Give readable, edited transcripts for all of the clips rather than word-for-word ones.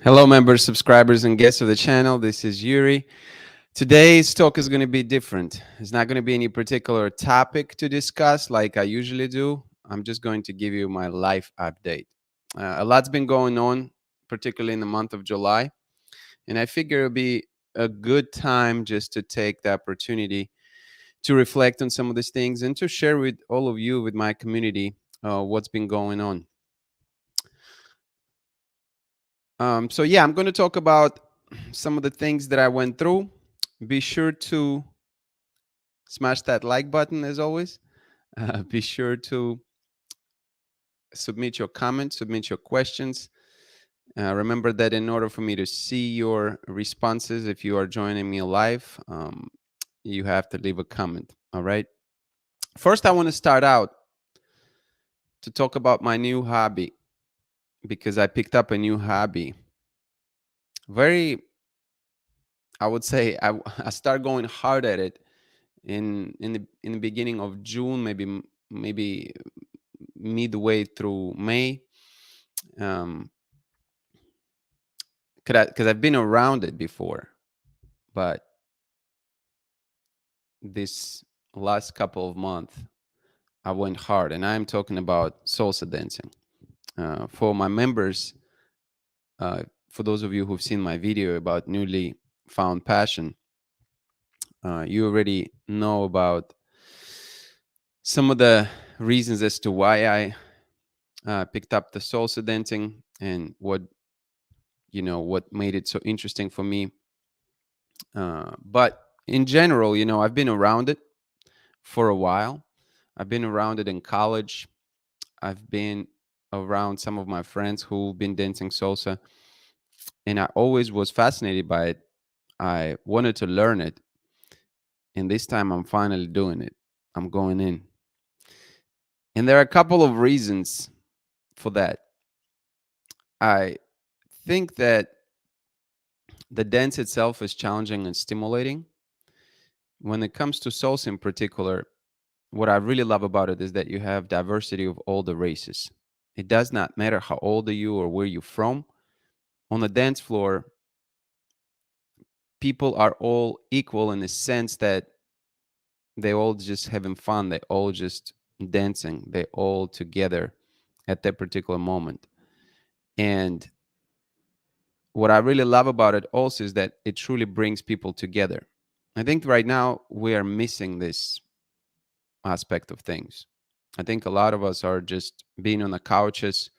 Hello, members, subscribers, and guests of the channel. This is Yuri. Today's talk is going to be different. It's not going to be any particular topic to discuss like I usually do. I'm just going to give you my life update. A lot's been going on, particularly in the month of July, and I figure it'll be a good time just to take the opportunity to reflect on some of these things and to share with all of you, with my community, what's been going on. So yeah, I'm going to talk about some of the things that I went through. Be sure to smash that like button as always. Be sure to submit your comments, submit your questions. Remember that in order for me to see your responses, if you are joining me live, you have to leave a comment. All right. First, I want to start out to talk about my new hobby because I picked up a new hobby. Very, I would say, I started going hard at it in the beginning of June, maybe midway through May, um, because I've been around it before, but this last couple of months I went hard, and I'm talking about salsa dancing. For my members, for those of you who've seen my video about newly found passion, you already know about some of the reasons as to why I picked up the salsa dancing and what made it so interesting for me. But in general, I've been around it for a while. I've been around it in college. I've been around some of my friends who've been dancing salsa, and I always was fascinated by it. I wanted to learn it, and this time I'm finally doing it. I'm going in. And there are a couple of reasons for that. I think that the dance itself is challenging and stimulating. When it comes to salsa in particular, what I really love about it is that you have diversity of all the races. It does not matter how old are you or where you're from. On the dance floor, people are all equal in the sense that they all just having fun. They all just dancing. They all together at that particular moment. And what I really love about it also is that it truly brings people together. I think right now we are missing this aspect of things. I think a lot of us are just being on the couches,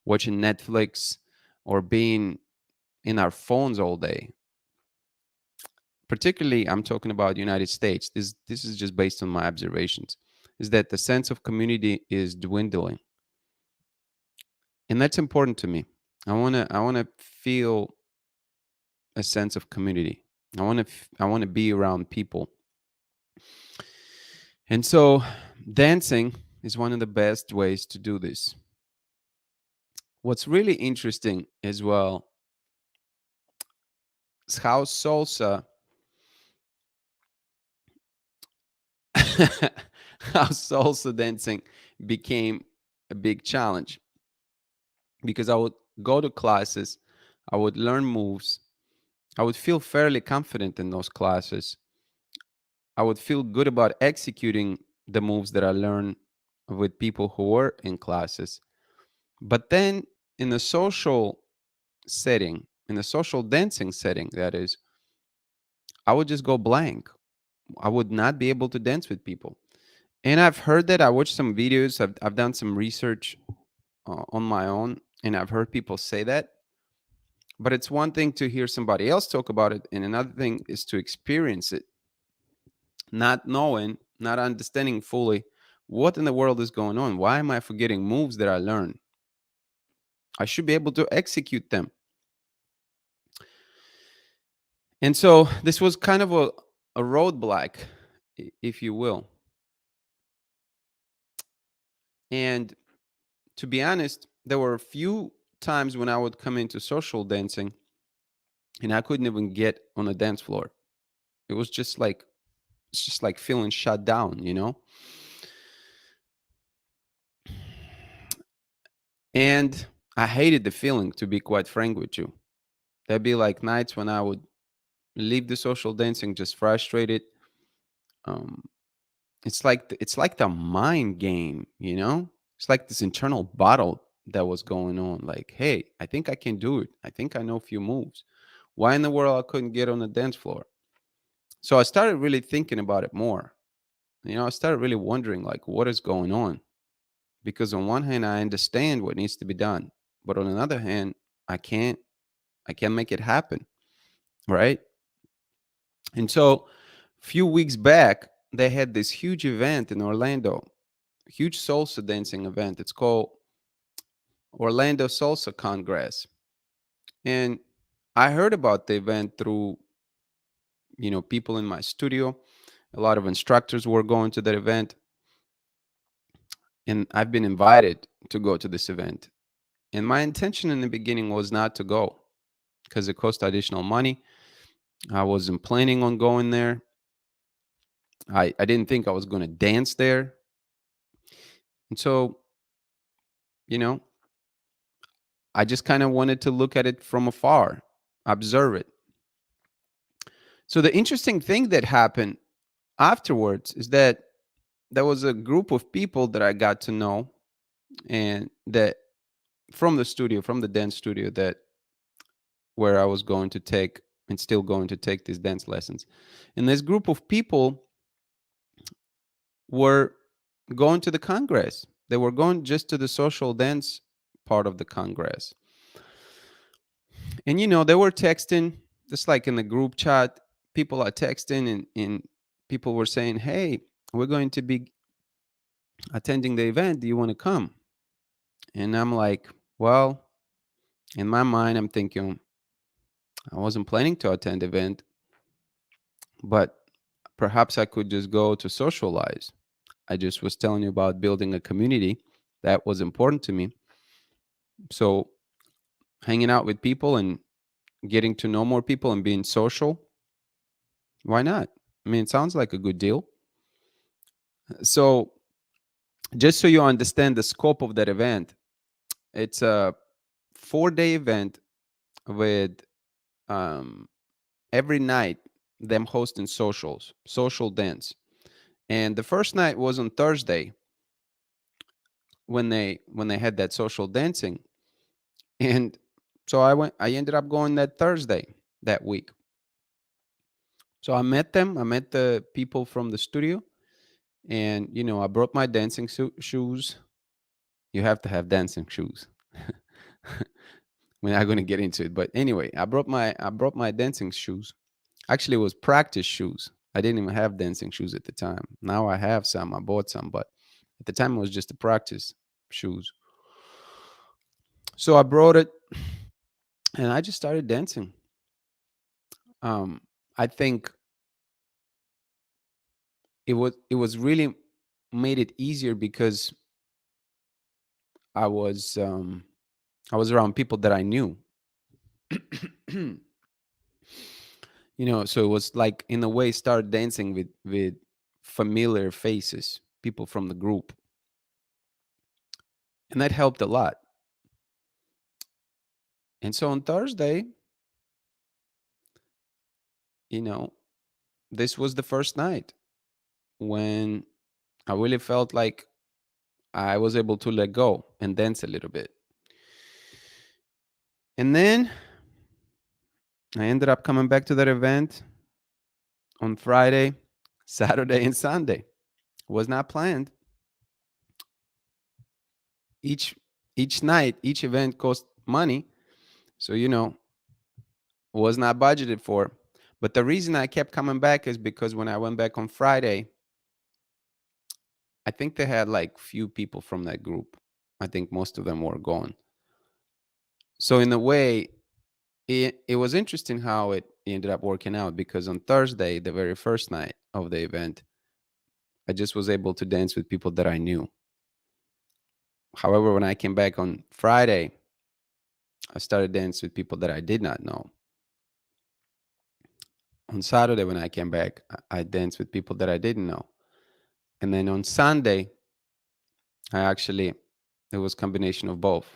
watching Netflix, or being in our phones all day. Particularly, I'm talking about United States. This is just based on my observations. Is that the sense of community is dwindling, and that's important to me. I wanna feel a sense of community. I wanna be around people, and so dancing is one of the best ways to do this. What's really interesting as well is how salsa how salsa dancing became a big challenge because I would go to classes, I would learn moves, I would feel fairly confident in those classes. I would feel good about executing the moves that I learned with people who were in classes. But then in the social setting, in the social dancing setting, that is, I would just go blank. I would not be able to dance with people. And I've heard that. I watched some videos, I've done some research on my own, and I've heard people say that. But it's one thing to hear somebody else talk about it, and another thing is to experience it, not knowing, not understanding fully what in the world is going on. Why am I forgetting moves that I learned? I should be able to execute them. And so this was kind of a roadblock, if you will. And to be honest, there were a few times when I would come into social dancing and I couldn't even get on a dance floor. It was just like it's just like feeling shut down. And I hated the feeling, to be quite frank with you. There'd be like nights when I would leave the social dancing just frustrated. Um, it's like the mind game, you know? It's like this internal battle that was going on. Like, hey, I think I can do it. I think I know a few moves. Why in the world I couldn't get on the dance floor? So I started really thinking about it more. I started really wondering like what is going on? Because on one hand I understand what needs to be done, but on another hand, I can't I can't make it happen, right? And so a few weeks back, they had this huge event in Orlando, huge salsa dancing event. It's called Orlando Salsa Congress. And I heard about the event through, people in my studio. A lot of instructors were going to that event, and I've been invited to go to this event. And my intention in the beginning was not to go because it cost additional money. I wasn't planning on going there. I didn't think I was going to dance there. And so, you know, I just kind of wanted to look at it from afar, observe it. So the interesting thing that happened afterwards is that there was a group of people that I got to know, and that from the studio, from the dance studio, that where I was going to take and still going to take these dance lessons. And this group of people were going to the Congress. They were going just to the social dance part of the Congress. And they were texting, just like in the group chat, people are texting, and people were saying, hey, we're going to be attending the event. Do you want to come? And I'm like, well, in my mind, I'm thinking, I wasn't planning to attend the event, but perhaps I could just go to socialize. I just was telling you about building a community that was important to me. So hanging out with people and getting to know more people and being social, why not? I mean, it sounds like a good deal. So just so you understand the scope of that event, it's a 4-day event with um, every night them hosting social dance. And the first night was on Thursday when they had that social dancing. And so I ended up going that Thursday that week. So I met them. I met the people from the studio, and I brought my dancing shoes. You have to have dancing shoes. We're not going to get into it, but anyway, I brought my dancing shoes. Actually, it was practice shoes. I didn't even have dancing shoes at the time. Now I have some. I bought some, but at the time it was just the practice shoes. So I brought it, and I just started dancing. Um, I think it was really made it easier because I was um, I was around people that I knew. So it was like in a way start dancing with familiar faces, people from the group, and that helped a lot. And so on Thursday, you know, this was the first night when I really felt like I was able to let go and dance a little bit. And then I ended up coming back to that event on Friday, Saturday, and Sunday. Was not planned. Each night, each event cost money, so was not budgeted for. But the reason I kept coming back is because when I went back on Friday, I think they had like few people from that group. I think most of them were gone. So in a way, it was interesting how it ended up working out, because on Thursday, the very first night of the event, I just was able to dance with people that I knew. However, when I came back on Friday, I started dancing with people that I did not know. On Saturday, when I came back, I danced with people that I didn't know. And then on Sunday, it was a combination of both.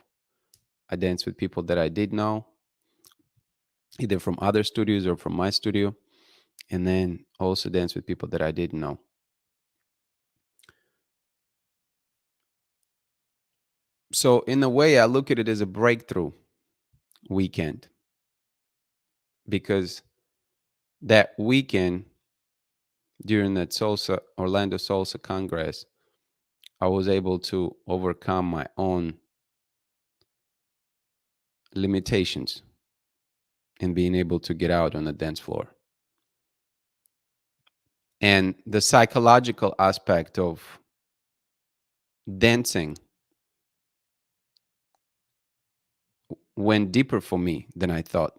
I danced with people that I did know, either from other studios or from my studio, and then also dance with people that I didn't know. So in a way, I look at it as a breakthrough weekend, because that weekend during that Salsa Orlando Salsa Congress, I was able to overcome my own limitations in being able to get out on the dance floor. And the psychological aspect of dancing went deeper for me than I thought.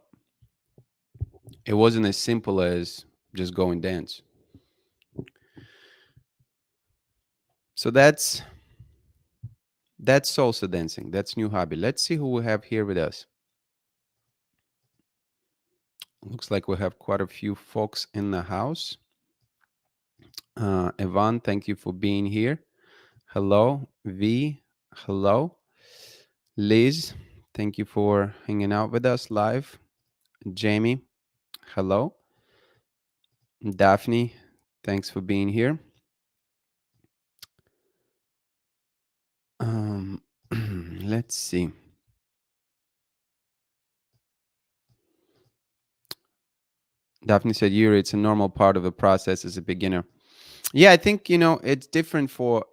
It wasn't as simple as just go and dance. So that's salsa dancing. That's new hobby. Let's see who we have here with us. Looks like we have quite a few folks in the house. Evan, thank you for being here. Hello, V. Hello, Liz. Thank you for hanging out with us live. Jamie, hello. Daphne, thanks for being here. Let's see. Daphne said, Yuri, it's a normal part of the process as a beginner. Yeah, I think, it's different for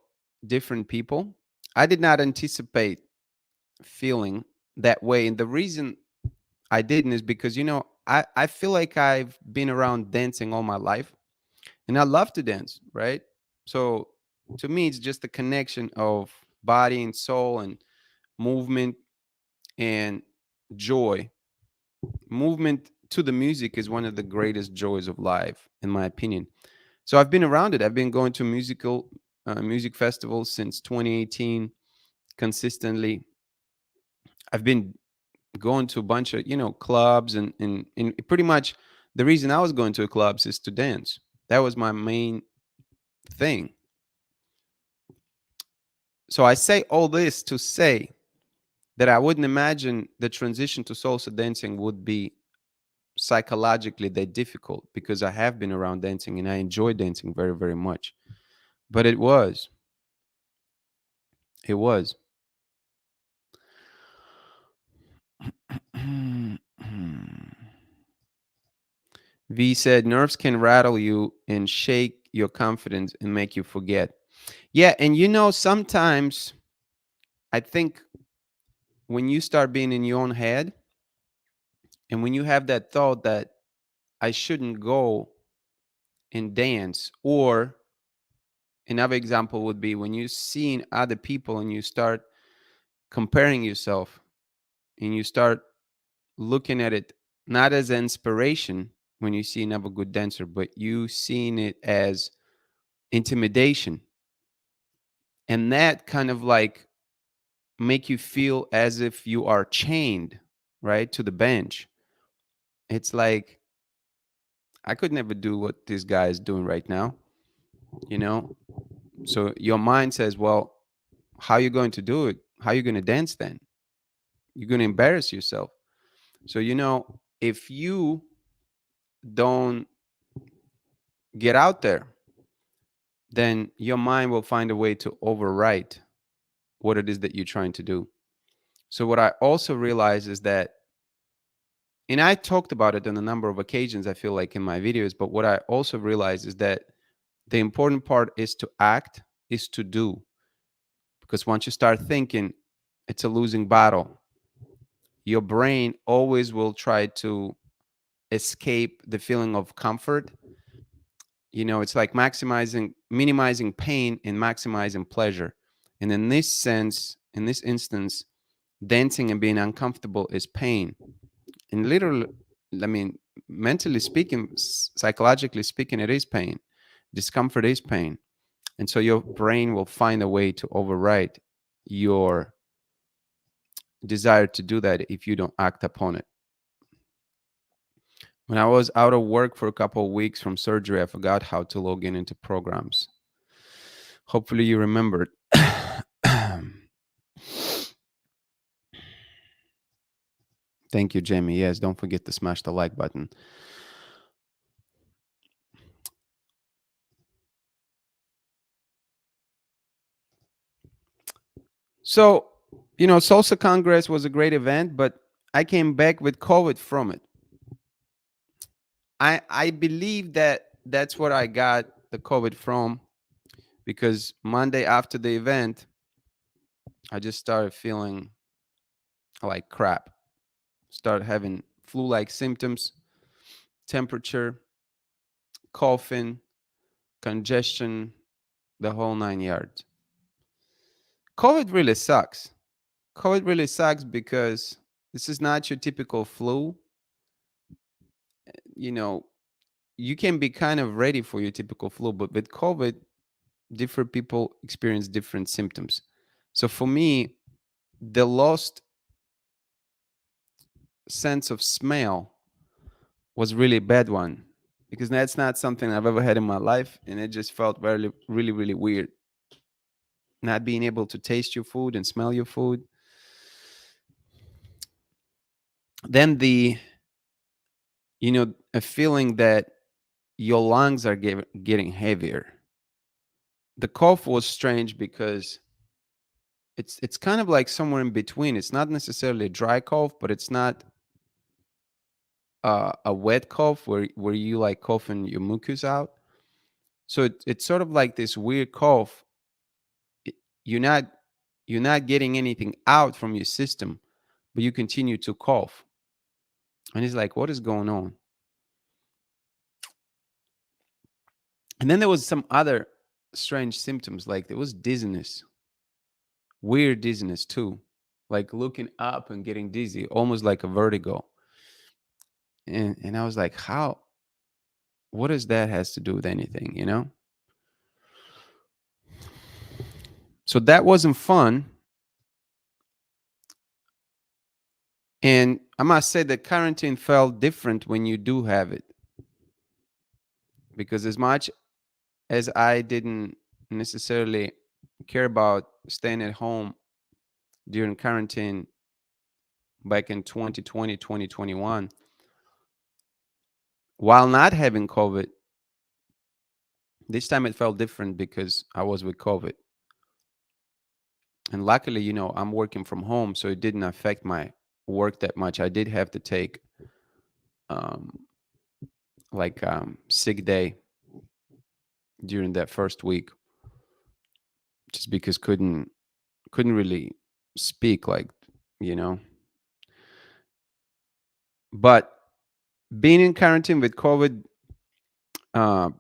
different people. I did not anticipate feeling that way. And the reason I didn't is because, I feel like I've been around dancing all my life and I love to dance, right? So to me, it's just a connection of body and soul and movement and joy. Movement to the music is one of the greatest joys of life, in my opinion. So I've been around it. I've been going to music festivals since 2018 consistently. I've been going to a bunch of clubs, and pretty much the reason I was going to clubs is to dance. That was my main thing. So I say all this to say that I wouldn't imagine the transition to salsa dancing would be psychologically that difficult, because I have been around dancing and I enjoy dancing very, very much. But it was. It was. V said nerves can rattle you and shake your confidence and make you forget. Yeah, and sometimes I think when you start being in your own head and when you have that thought that I shouldn't go and dance, or another example would be when you're seeing other people and you start comparing yourself and you start looking at it not as an inspiration when you see another good dancer, but you seeing it as intimidation. And that kind of like make you feel as if you are chained, right, to the bench. It's like, I could never do what this guy is doing right now, you know? So your mind says, well, how are you going to do it? How are you going to dance then? You're going to embarrass yourself. So, if you don't get out there, then your mind will find a way to overwrite what it is that you're trying to do. So, what I also realize is that, and I talked about it on a number of occasions, I feel like in my videos, but what I also realize is that the important part is to act, is to do. Because once you start thinking, it's a losing battle. Your brain always will try to escape the feeling of comfort. It's like minimizing pain and maximizing pleasure. And in this sense, in this instance, dancing and being uncomfortable is pain. And literally, I mean, mentally speaking, psychologically speaking, it is pain. Discomfort is pain. And so your brain will find a way to override your desire to do that if you don't act upon it. When I was out of work for a couple of weeks from surgery, I forgot how to log in into programs. Hopefully you remembered. Thank you, Jamie. Yes, don't forget to smash the like button. So, Salsa Congress was a great event, but I came back with COVID from it. I believe that that's what I got the COVID from, because Monday after the event, I just started feeling like crap. Started having flu-like symptoms, temperature, coughing, congestion, the whole 9 yards. COVID really sucks. COVID really sucks because this is not your typical flu. You know, you can be kind of ready for your typical flu, but with COVID, different people experience different symptoms. So for me, the lost sense of smell was really a bad one, because that's not something I've ever had in my life, and it just felt very, really, really weird. Not being able to taste your food and smell your food. Then a feeling that your lungs are getting heavier. The cough was strange because it's kind of like somewhere in between. It's not necessarily a dry cough, but it's not a wet cough where you like coughing your mucus out. So it's sort of like this weird cough. I- You're not you're not getting anything out from your system, but you continue to cough. And it's like, what is going on? And then there was some other strange symptoms, like there was dizziness, weird dizziness too, like looking up and getting dizzy, almost like a vertigo. And I was like, how? What does that has to do with anything? So that wasn't fun. And I must say that quarantine felt different when you do have it, because as much as I didn't necessarily care about staying at home during quarantine back in 2020, 2021, while not having COVID, this time it felt different because I was with COVID. And luckily, I'm working from home, so it didn't affect my work that much. I did have to take um, sick day during that first week, just because couldn't really speak, like, you know. But being in quarantine with COVID uh,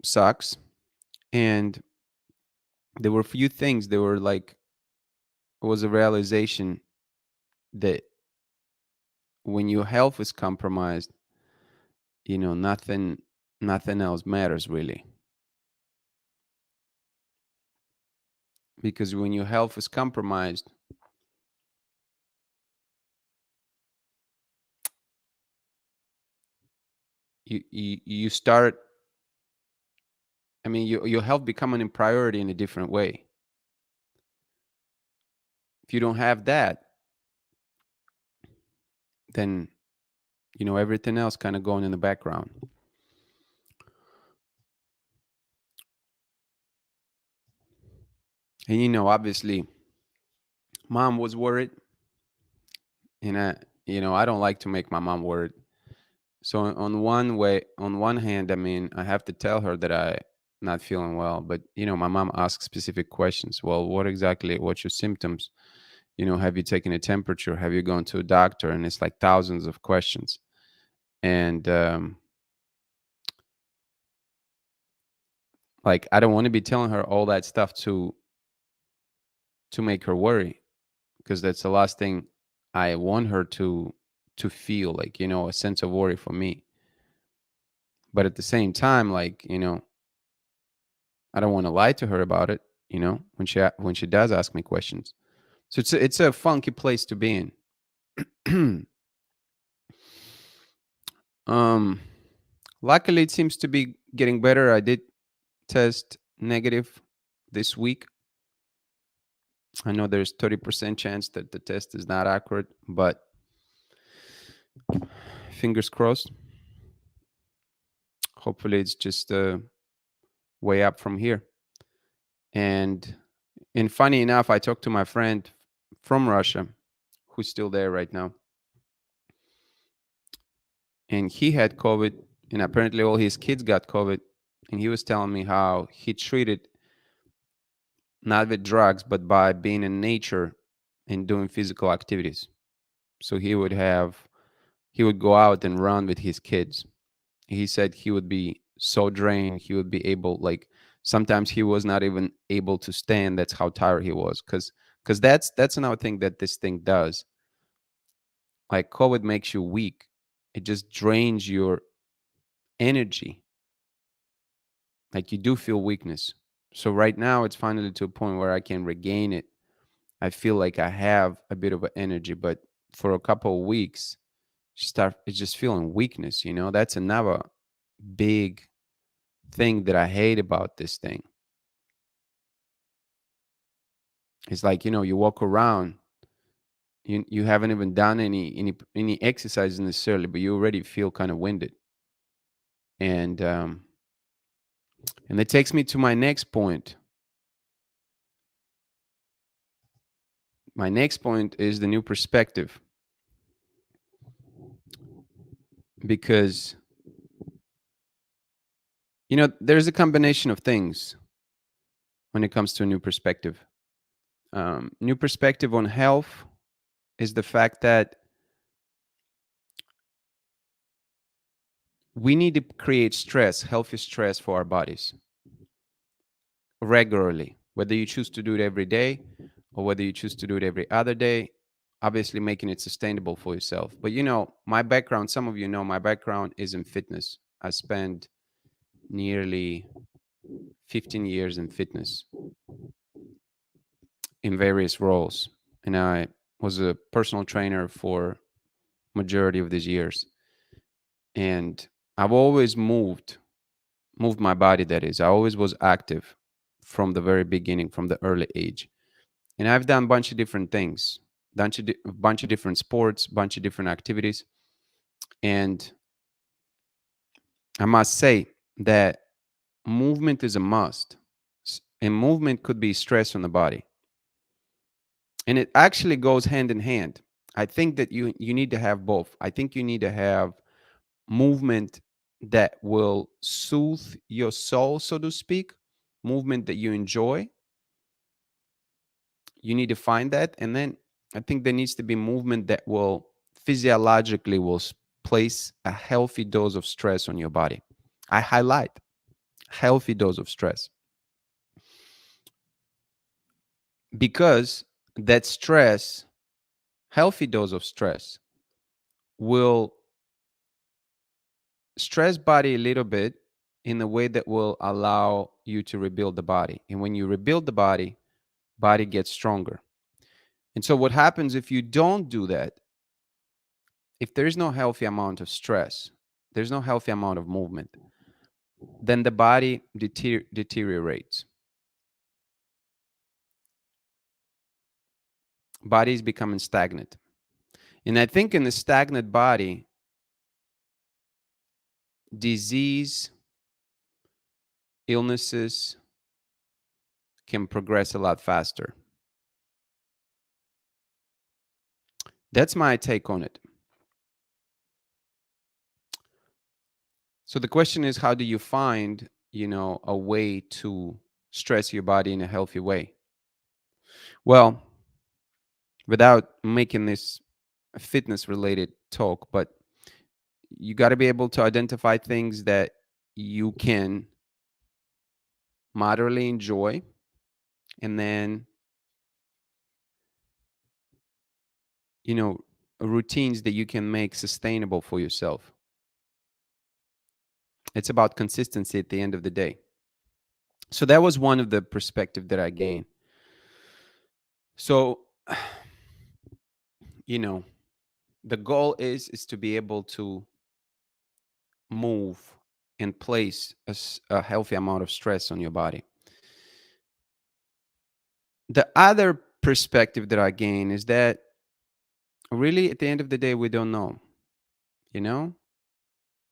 sucks. And there were a few things. There were like, it was a realization that when your health is compromised, nothing else matters really. Because when your health is compromised, you start, I mean, your health becoming a priority in a different way. If you don't have that, then everything else kind of going in the background. And obviously, mom was worried, and I don't like to make my mom worried. So on one hand, I mean, I have to tell her that I not feeling well, but my mom asks specific questions. Well, what's your symptoms? Have you taken a temperature? Have you gone to a doctor? And it's like thousands of questions. And like, I don't want to be telling her all that stuff to make her worry, because that's the last thing I want her to feel, like, a sense of worry for me. But at the same time, like, I don't want to lie to her about it, when she does ask me questions. So it's a funky place to be in. um Luckily it seems to be getting better. I did test negative this week. I know there's 30% chance that the test is not accurate, but Fingers crossed. Hopefully, it's just way up from here. And and funny enough, I talked to my friend from Russia, who's still there right now, and he had COVID, and apparently all his kids got COVID. And he was telling me how he treated not with drugs, but by being in nature and doing physical activities. So he would go out and run with his kids. He said he would be so drained, he would be able, like, sometimes he was not even able to stand. That's how tired he was. Because that's another thing that this thing does. Like, COVID makes you weak. It just drains your energy. Like, you do feel weakness. So right now it's finally to a point where I can regain it. I feel like I have a bit of energy, but for a couple of weeks, start it's just feeling weakness. That's another big thing that I hate about this thing. It's like, you walk around, you haven't even done any exercises necessarily, but you already feel kind of winded. And that takes me to my next point. My next point is the new perspective, because there's a combination of things when it comes to a new perspective. New perspective on health is the fact that we need to create stress, healthy stress for our bodies regularly, whether you choose to do it every day or whether you choose to do it every other day, obviously making it sustainable for yourself. But my background, some of you know my background is in fitness. I spent nearly 15 years in fitness in various roles. And I was a personal trainer for majority of these years. And I've always moved my body, that is. I always was active from the very beginning, from the early age. And I've done a bunch of different things, a bunch of different sports, bunch of different activities. And I must say that movement is a must. And movement could be stress on the body. And it actually goes hand in hand. I think that you need to have both. I think you need to have movement that will soothe your soul, so to speak, movement that you enjoy. You need to find that. And then I think there needs to be movement that will physiologically will place a healthy dose of stress on your body. I highlight healthy dose of stress, because that stress, healthy dose of stress, will stress body a little bit in a way that will allow you to rebuild the body. And when you rebuild the body gets stronger. And so what happens if you don't do that? If there is no healthy amount of stress, there's no healthy amount of movement, then the body deteriorates. Body is becoming stagnant. And I think in the stagnant body, disease, illnesses can progress a lot faster. That's my take on it. So the question is, how do you find, a way to stress your body in a healthy way? Well, without making this a fitness related talk, but you got to be able to identify things that you can moderately enjoy, and then, you know, routines that you can make sustainable for yourself. It's about consistency at the end of the day. So that was one of the perspective that I gained. So, you know, the goal is to be able to move and place a healthy amount of stress on your body. The other perspective that I gain is that really at the end of the day, we don't know. You know,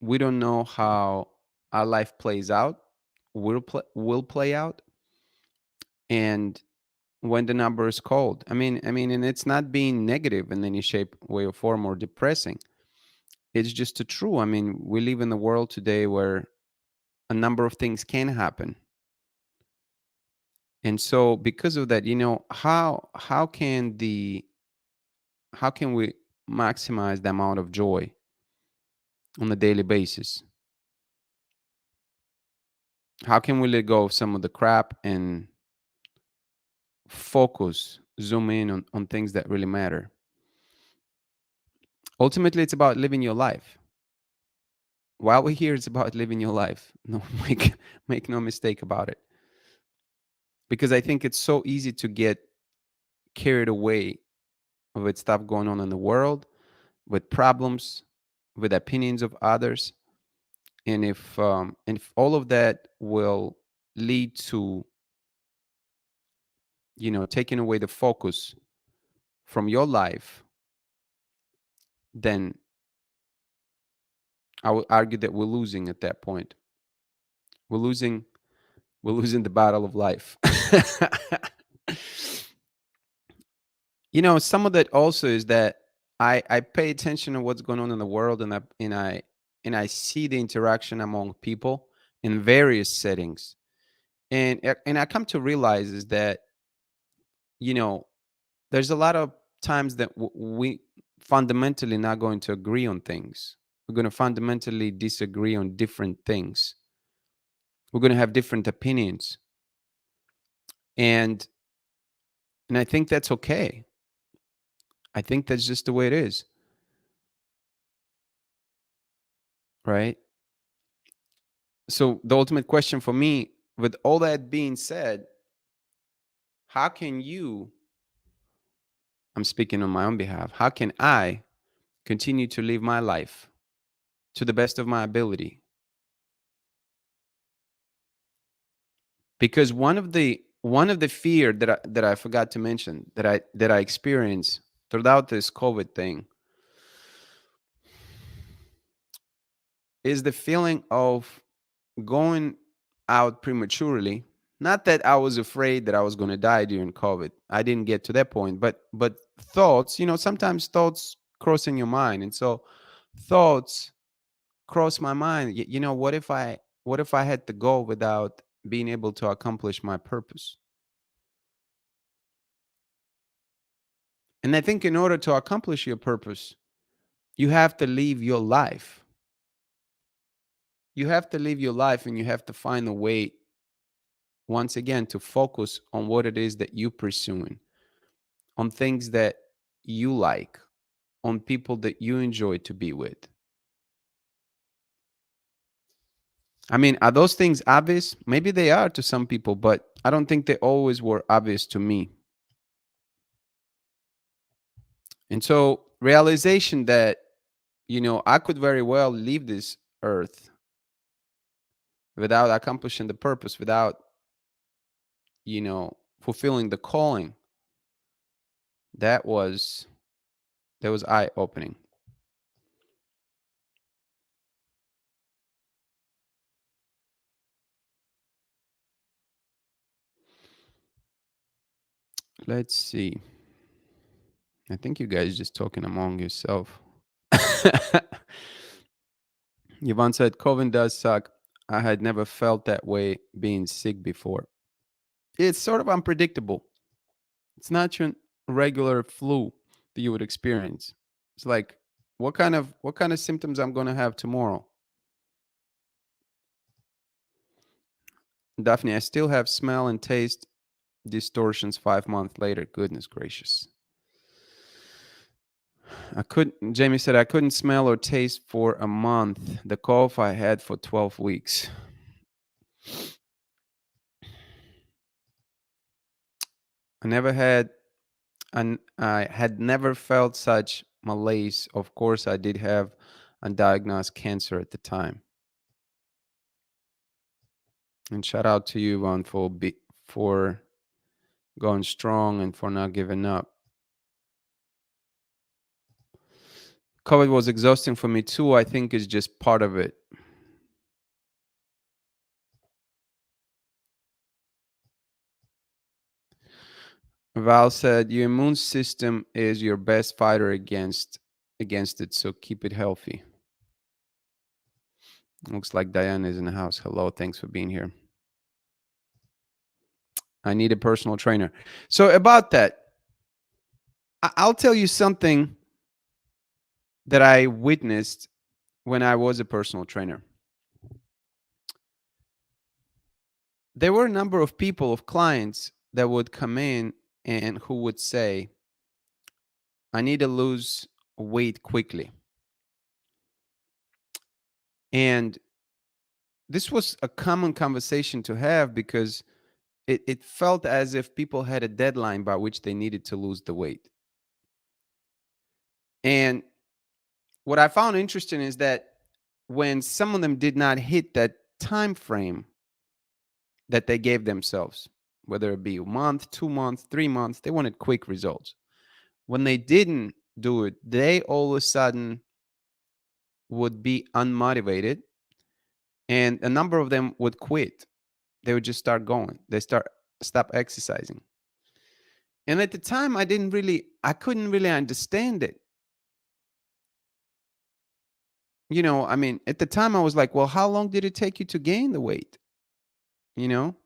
we don't know how our life plays out, will play out, and when the number is called. I mean, and it's not being negative in any shape, way, or form, or depressing. It's just the true. I mean, we live in a world today where a number of things can happen, and so because of that, how can we maximize the amount of joy on a daily basis? How can we let go of some of the crap and focus, zoom in on things that really matter? Ultimately, it's about living your life. While we're here, it's about living your life. No, make no mistake about it. Because I think it's so easy to get carried away with stuff going on in the world, with problems, with opinions of others, and if all of that will lead to taking away the focus from your life, then I would argue that we're losing at that point. We're losing we're losing the battle of life. Some of that also is that I pay attention to what's going on in the world, and I see the interaction among people in various settings. And I come to realize is that, you know, there's a lot of times that we fundamentally not going to agree on things. We're going to fundamentally disagree on different things. We're going to have different opinions. And and I think that's okay. I think that's just the way it is, right? So the ultimate question for me, with all that being said, how can you, I'm speaking on my own behalf, how can I continue to live my life to the best of my ability? Because one of the fear that I forgot to mention, that I experienced throughout this COVID thing, is the feeling of going out prematurely. Not that I was afraid that I was going to die during COVID. I didn't get to that point, but thoughts, sometimes thoughts cross in your mind, and so thoughts cross my mind. What if I had to go without being able to accomplish my purpose? And I think in order to accomplish your purpose, you have to live your life. You have to live your life, and you have to find a way, once again, to focus on what it is that you're pursuing, on things that you like, on people that you enjoy to be with. I mean, are those things obvious? Maybe they are to some people, but I don't think they always were obvious to me. And so, realization that, I could very well leave this earth without accomplishing the purpose, without, fulfilling the calling, that was eye opening. Let's see. I think you guys just talking among yourself. Yvonne said, COVID does suck. I had never felt that way being sick before. It's sort of unpredictable. It's not your regular flu that you would experience. It's like, what kind of symptoms I'm gonna have tomorrow. Daphne, I still have smell and taste distortions 5 months later. Goodness gracious. Jamie said I couldn't smell or taste for a month. The cough I had for 12 weeks. I never had and I had never felt such malaise. Of course, I did have undiagnosed cancer at the time. And shout out to you, Yvonne, for going strong and for not giving up. COVID was exhausting for me too. I think it's just part of it. Val said, "Your immune system is your best fighter against it, so keep it healthy." Looks like Diane is in the house. Hello, thanks for being here. I need a personal trainer. So about that, I'll tell you something that I witnessed when I was a personal trainer. There were a number of people, of clients, that would come in and who would say, "I need to lose weight quickly." And this was a common conversation to have because it felt as if people had a deadline by which they needed to lose the weight. And what I found interesting is that when some of them did not hit that time frame that they gave themselves, whether it be a month, 2 months, 3 months, they wanted quick results. When they didn't do it, they all of a sudden would be unmotivated, and a number of them would quit. They would just start going. They stop exercising. And at the time, I couldn't really understand it. I mean, at the time I was like, well, how long did it take you to gain the weight? You know?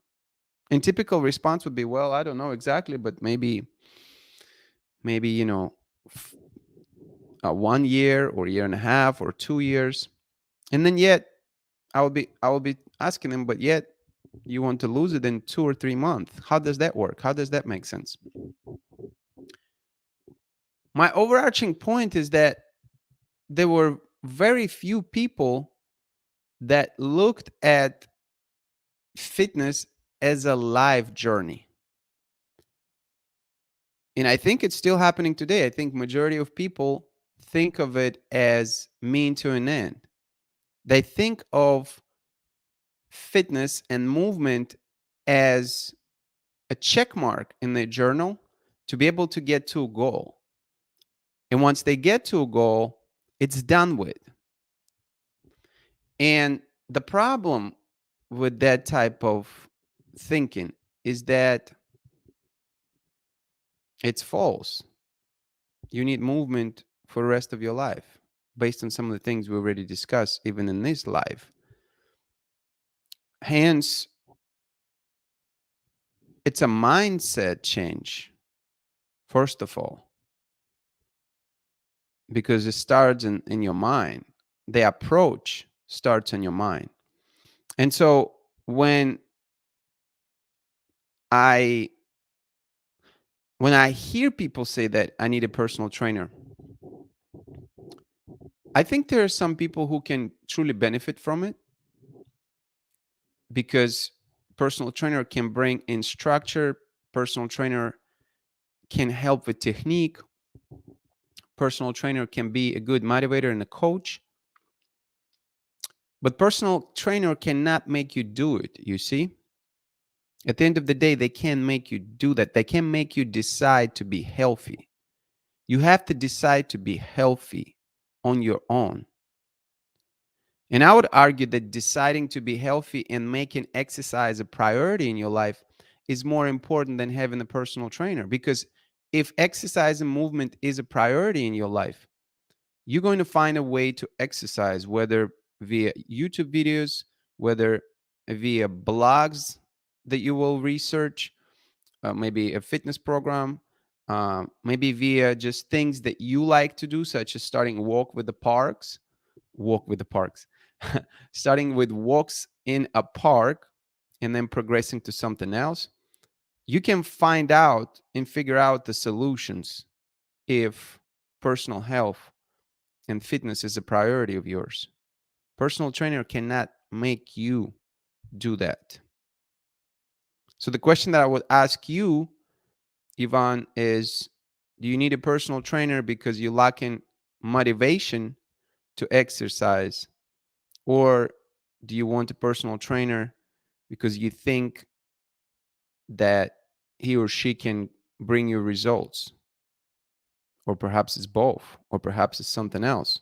And typical response would be, well, I don't know exactly, but maybe, 1 year or year and a half or 2 years. And then yet I will be asking them, but yet you want to lose it in 2 or 3 months. How does that work? How does that make sense? My overarching point is that there were very few people that looked at fitness as a life journey. And I think it's still happening today. I think majority of people think of it as mean to an end. They think of fitness and movement as a check mark in their journal to be able to get to a goal. And once they get to a goal, it's done with. And the problem with that type of thinking is that it's false. You need movement for the rest of your life based on some of the things we already discussed, even in this life. Hence, it's a mindset change, first of all, because it starts in your mind. The approach starts in your mind. And so when I hear people say that I need a personal trainer, I think there are some people who can truly benefit from it because personal trainer can bring in structure, personal trainer can help with technique, personal trainer can be a good motivator and a coach. But personal trainer cannot make you do it, you see? At the end of the day, they can't make you do that. They can't make you decide to be healthy. You have to decide to be healthy on your own. And I would argue that deciding to be healthy and making exercise a priority in your life is more important than having a personal trainer. Because if exercise and movement is a priority in your life, you're going to find a way to exercise, whether via YouTube videos, whether via blogs that you will research, maybe a fitness program, maybe via just things that you like to do, such as starting walk with the parks, starting with walks in a park and then progressing to something else. You can find out and figure out the solutions if personal health and fitness is a priority of yours. Personal trainer cannot make you do that. So the question that I would ask you, Ivan, is do you need a personal trainer because you're lacking motivation to exercise? Or do you want a personal trainer because you think that he or she can bring you results? or perhaps it's both, or perhaps it's something else.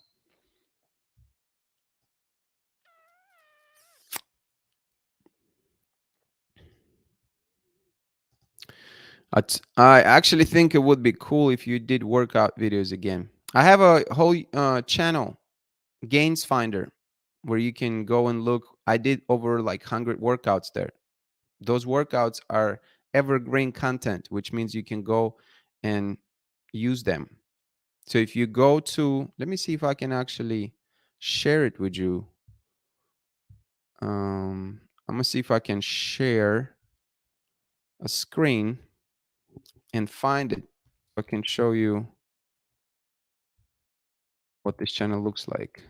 I actually think it would be cool if you did workout videos again. I have a whole channel, Gains Finder, where you can go and look. I did over like 100 workouts there. Those workouts are evergreen content, which means you can go and use them. So if you go to, let me see if I can actually share it with you. I'm gonna see if I can share a screen and find it. I can show you what this channel looks like.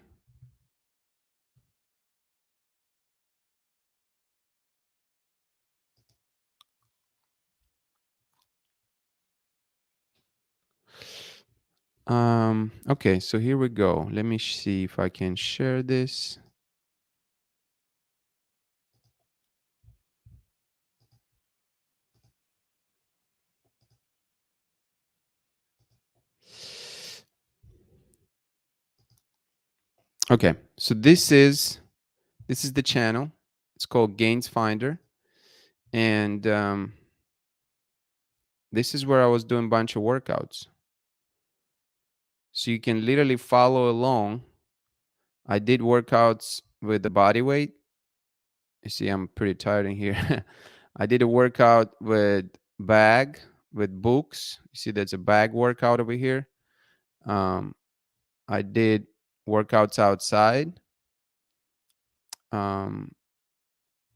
Okay, so here we go. Let me see if I can share this. Okay, so this is the channel. It's called Gains Finder, and this is where I was doing a bunch of workouts. So you can literally follow along. I did workouts with the body weight. You see, I'm pretty tired in here. I did a workout with bag, with books. You see, there's a bag workout over here. Um, I did workouts outside. Um,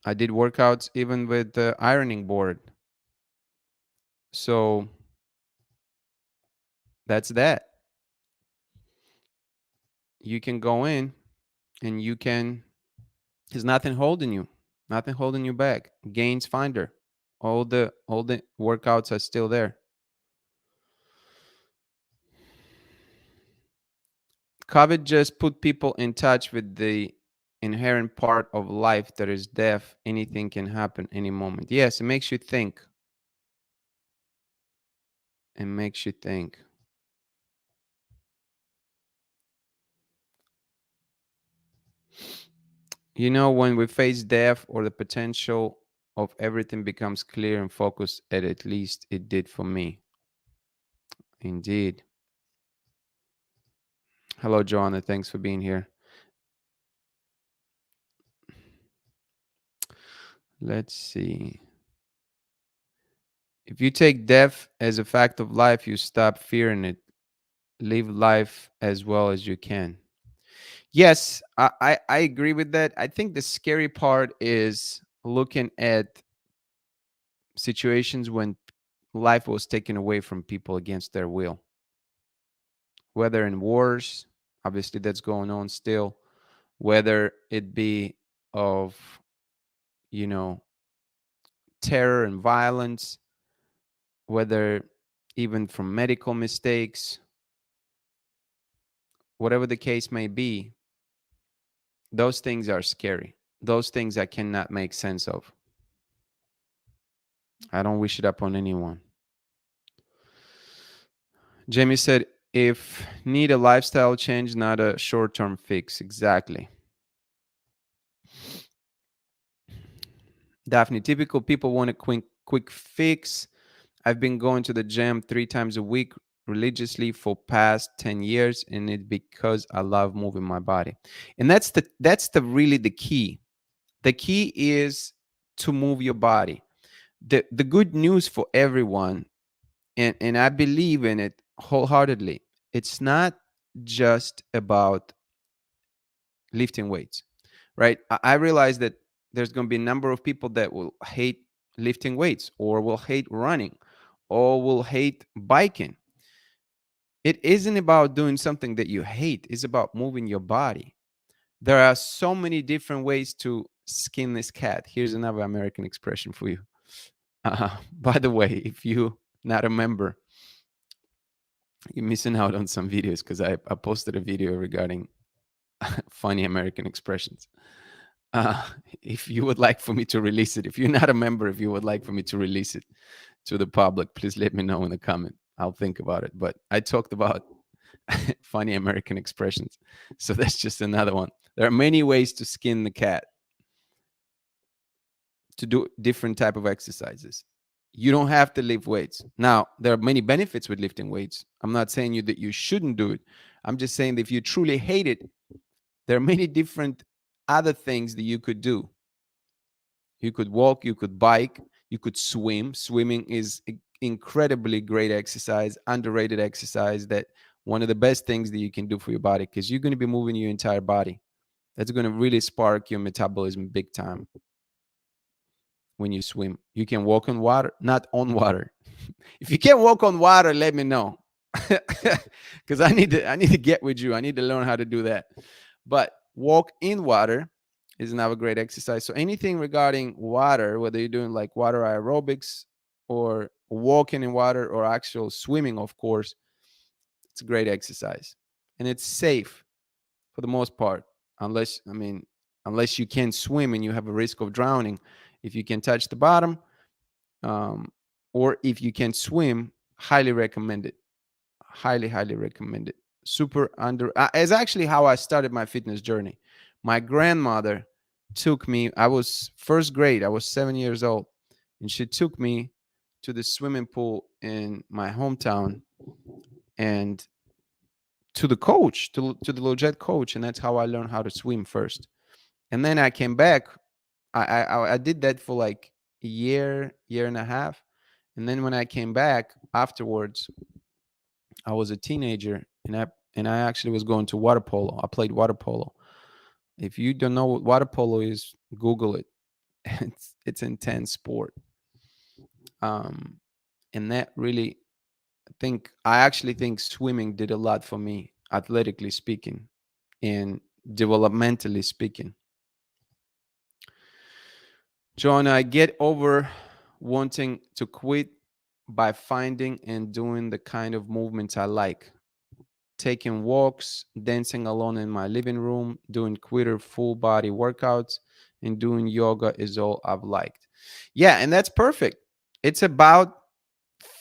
I did workouts even with the ironing board. So that's that. You can go in and you can, there's nothing holding you, nothing holding you back. Gains Finder. All the workouts are still there. COVID just put people in touch with the inherent part of life that is death. Anything can happen any moment. Yes, it makes you think. It makes you think. You know, when we face death or the potential of everything becomes clear and focused, at least it did for me. Indeed. Hello, Joanna. Thanks for being here. Let's see. If you take death as a fact of life, you stop fearing it. Live life as well as you can. Yes, I agree with that. I think the scary part is looking at situations when life was taken away from people against their will, whether in wars, obviously that's going on still, whether it be of, you know, terror and violence, whether even from medical mistakes, whatever the case may be, those things are scary. Those things I cannot make sense of. I don't wish it upon anyone. Jamie said, if need a lifestyle change, not a short-term fix. Exactly. Daphne, typical people want a quick fix. I've been going to the gym 3 times a week religiously for past 10 years, and it's because I love moving my body. And that's the really the key. The key is to move your body. The good news for everyone, and I believe in it wholeheartedly, it's not just about lifting weights, right? I realize that there's going to be a number of people that will hate lifting weights, or will hate running, or will hate biking. It isn't about doing something that you hate, it's about moving your body. There are so many different ways to skin this cat. Here's another American expression for you. By the way, if you not a member, you're missing out on some videos, because I posted a video regarding funny American expressions. Uh, if you would like for me to release it, if you're not a member, if you would like for me to release it to the public, please let me know in the comment. I'll think about it. But I talked about funny American expressions. So that's just another one. There are many ways to skin the cat, to do different type of exercises. You don't have to lift weights. Now, there are many benefits with lifting weights. I'm not saying you that you shouldn't do it. I'm just saying that if you truly hate it, there are many different other things that you could do. You could walk, you could bike, you could swim. Swimming is incredibly great exercise, underrated exercise, that one of the best things that you can do for your body, because you're going to be moving your entire body. That's going to really spark your metabolism big time when you swim. You can walk on water, not on water. If you can't walk on water, let me know. Because I need to get with you. I need to learn how to do that. But walk in water is another great exercise. So anything regarding water, whether you're doing like water aerobics or walking in water or actual swimming, of course, it's a great exercise. And it's safe for the most part, unless, I mean, unless you can't swim and you have a risk of drowning. If you can touch the bottom, um, or if you can swim, highly recommend it. Highly, highly recommend it. Super under. It's actually how I started my fitness journey. My grandmother took me. I was first grade. I was 7 years old, and she took me to the swimming pool in my hometown, and to the coach, to the legit coach, and that's how I learned how to swim first. And then I came back. I did that for like a year and a half, and then when I came back afterwards, I was a teenager, and I actually was going to water polo. I played water polo. If you don't know what water polo is, Google it. It's intense sport. Um, and that really, I actually think swimming did a lot for me, athletically speaking, and developmentally speaking. John, I get over wanting to quit by finding and doing the kind of movements I like. Taking walks, dancing alone in my living room, doing quitter full body workouts, and doing yoga is all I've liked. Yeah, and that's perfect. It's about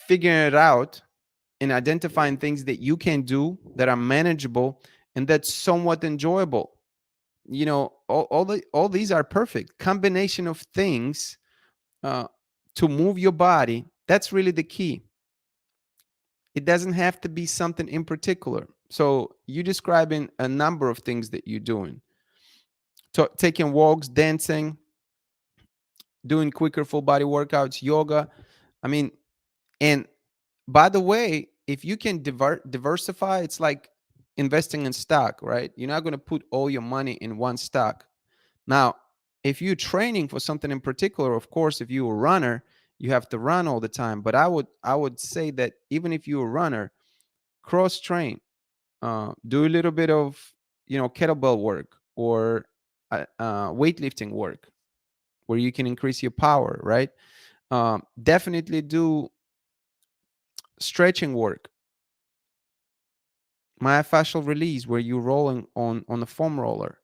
figuring it out and identifying things that you can do that are manageable and that's somewhat enjoyable. All these are perfect combination of things uh, to move your body. That's really the key. It doesn't have to be something in particular. So you're describing a number of things that you're doing. Taking walks, dancing, doing quicker full body workouts, yoga. I mean, and by the way, if you can diversify, it's like investing in stock, right? You're not going to put all your money in one stock. Now, if you're training for something in particular, of course, if you're a runner, you have to run all the time. But I would say that even if you're a runner, cross train, do a little bit of kettlebell work or weightlifting work where you can increase your power, right? Definitely do stretching work, myofascial release where you're rolling on a foam roller.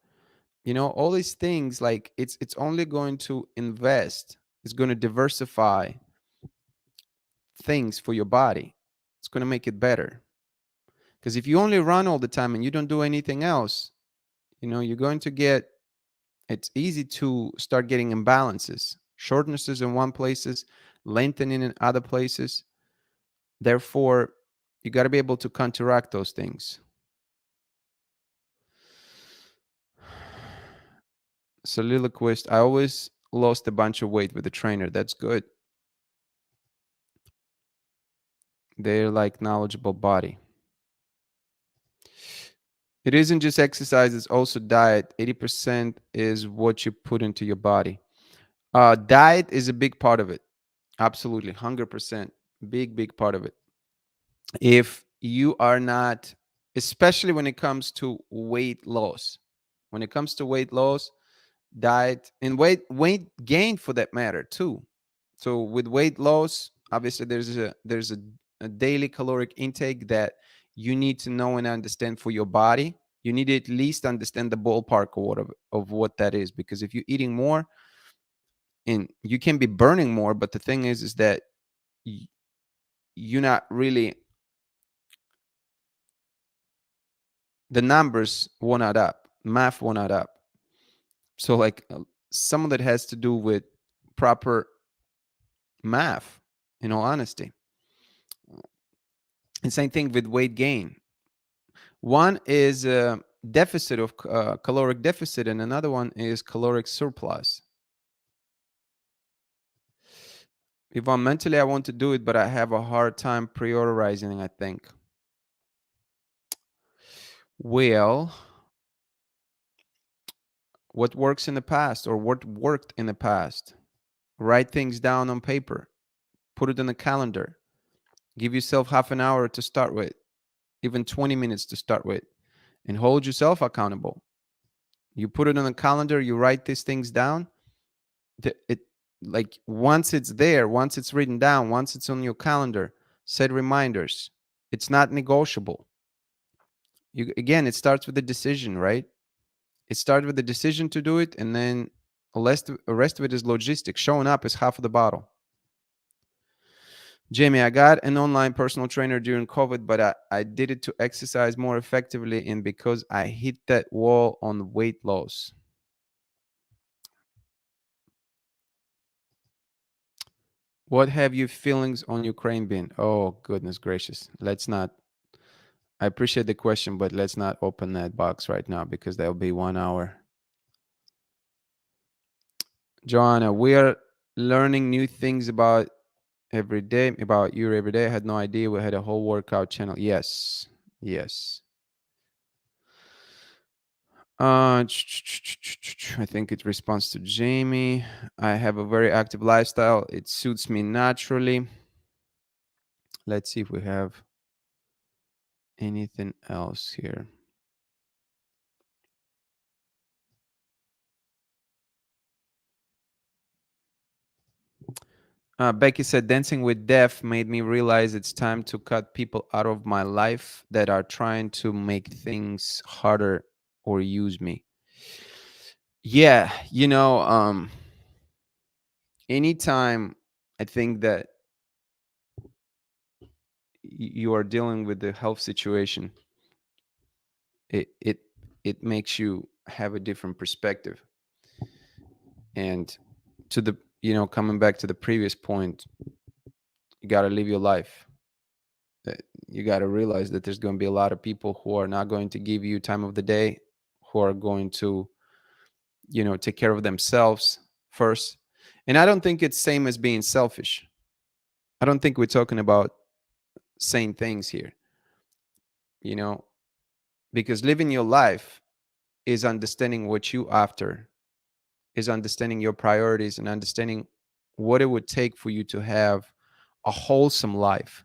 All these things, like it's only going to invest, it's going to diversify things for your body. It's going to make it better, because if you only run all the time and you don't do anything else, you're going to get, it's easy to start getting imbalances, shortnesses in one places, lengthening in other places. Therefore, you got to be able to counteract those things. Soliloquist, I always lost a bunch of weight with the trainer. That's good. They're like knowledgeable body. It isn't just exercise, it's also diet. 80% is what you put into your body. Diet is a big part of it. Absolutely. 100%. Big part of it. If you are not, especially when it comes to weight loss, when it comes to weight loss, diet and weight gain for that matter too. So with weight loss, obviously there's a daily caloric intake that you need to know and understand for your body. You need to at least understand the ballpark of what that is, because if you're eating more, and you can be burning more, but the thing is that you're not really, the numbers won't add up, math won't add up. So like some of that has to do with proper math, in all honesty. And same thing with weight gain. One is a deficit of caloric deficit, and another one is caloric surplus. If I'm mentally, I want to do it, but I have a hard time prioritizing, I think. Well, what works in the past or what worked in the past? Write things down on paper, put it in a calendar, give yourself half an hour to start with, even 20 minutes to start with, and hold yourself accountable. You put it on a calendar, you write these things down. It, like, once it's there, once it's written down, once it's on your calendar, set reminders. It's not negotiable. You, again, it starts with a decision, right? It started with the decision to do it, and then the rest of it is logistics. Showing up is half of the battle. Jamie, I got an online personal trainer during COVID, but I did it to exercise more effectively and because I hit that wall on weight loss. What have your feelings on Ukraine been? Oh, goodness gracious. Let's not, I appreciate the question, but let's not open that box right now because that'll be 1 hour. Joanna, we are learning new things every day, about you every day. I had no idea we had a whole workout channel. Yes. Yes. I think it responds to Jamie. I have a very active lifestyle. It suits me naturally. Let's see if we have anything else here. Becky said, dancing with death made me realize it's time to cut people out of my life that are trying to make things harder or use me. Yeah, anytime I think that you are dealing with the health situation, it it it makes you have a different perspective. And to the, coming back to the previous point, you got to live your life. You got to realize that there's going to be a lot of people who are not going to give you time of the day, who are going to, take care of themselves first. And I don't think it's same as being selfish. I don't think we're talking about same things here, you know, because living your life is understanding what you after, is understanding your priorities and understanding what it would take for you to have a wholesome life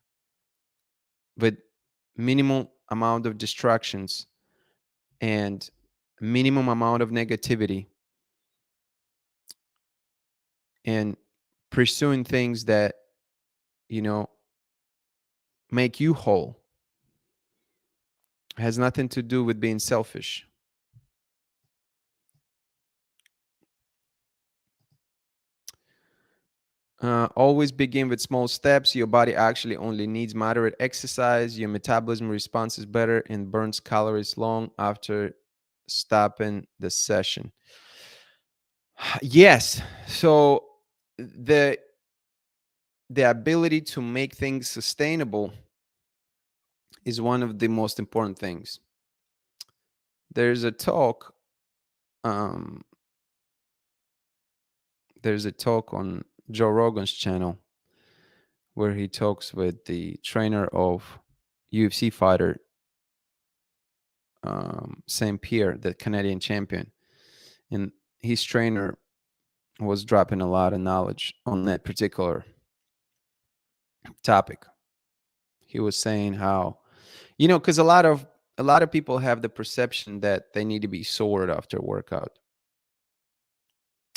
with minimal amount of distractions and minimum amount of negativity, and pursuing things that, you know make you whole. It has nothing to do with being selfish. Always begin with small steps. Your body actually only needs moderate exercise. Your metabolism responds better and burns calories long after stopping the session. Yes. So the the ability to make things sustainable is one of the most important things. There's a talk. Um, there's a talk on Joe Rogan's channel where he talks with the trainer of UFC fighter Saint Pierre, the Canadian champion, and his trainer was dropping a lot of knowledge on that particular topic. He was saying how, because a lot of people have the perception that they need to be sore after a workout,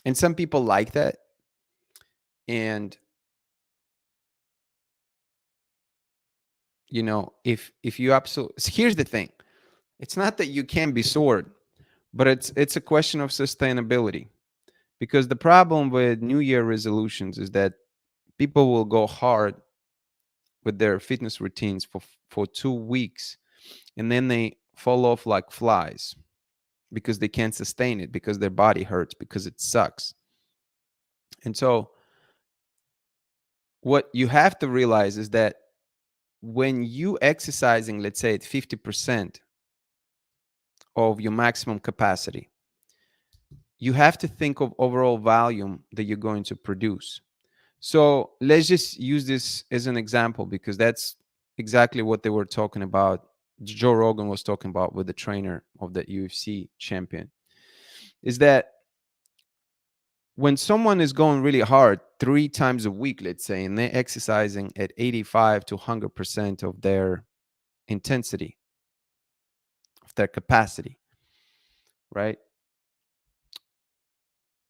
and some people like that. And if you absolutely, here's the thing, it's not that you can be sore, but it's a question of sustainability. Because the problem with New Year resolutions is that people will go hard with their fitness routines for 2 weeks, and then they fall off like flies because they can't sustain it, because their body hurts, because it sucks. And so what you have to realize is that when you exercising, let's say at 50% of your maximum capacity, you have to think of overall volume that you're going to produce. So let's just use this as an example, because that's exactly what they were talking about. Joe Rogan was talking about with the trainer of the UFC champion, is that when someone is going really hard 3 times a week, let's say, and they're exercising at 85 to 100% of their intensity, of their capacity, right?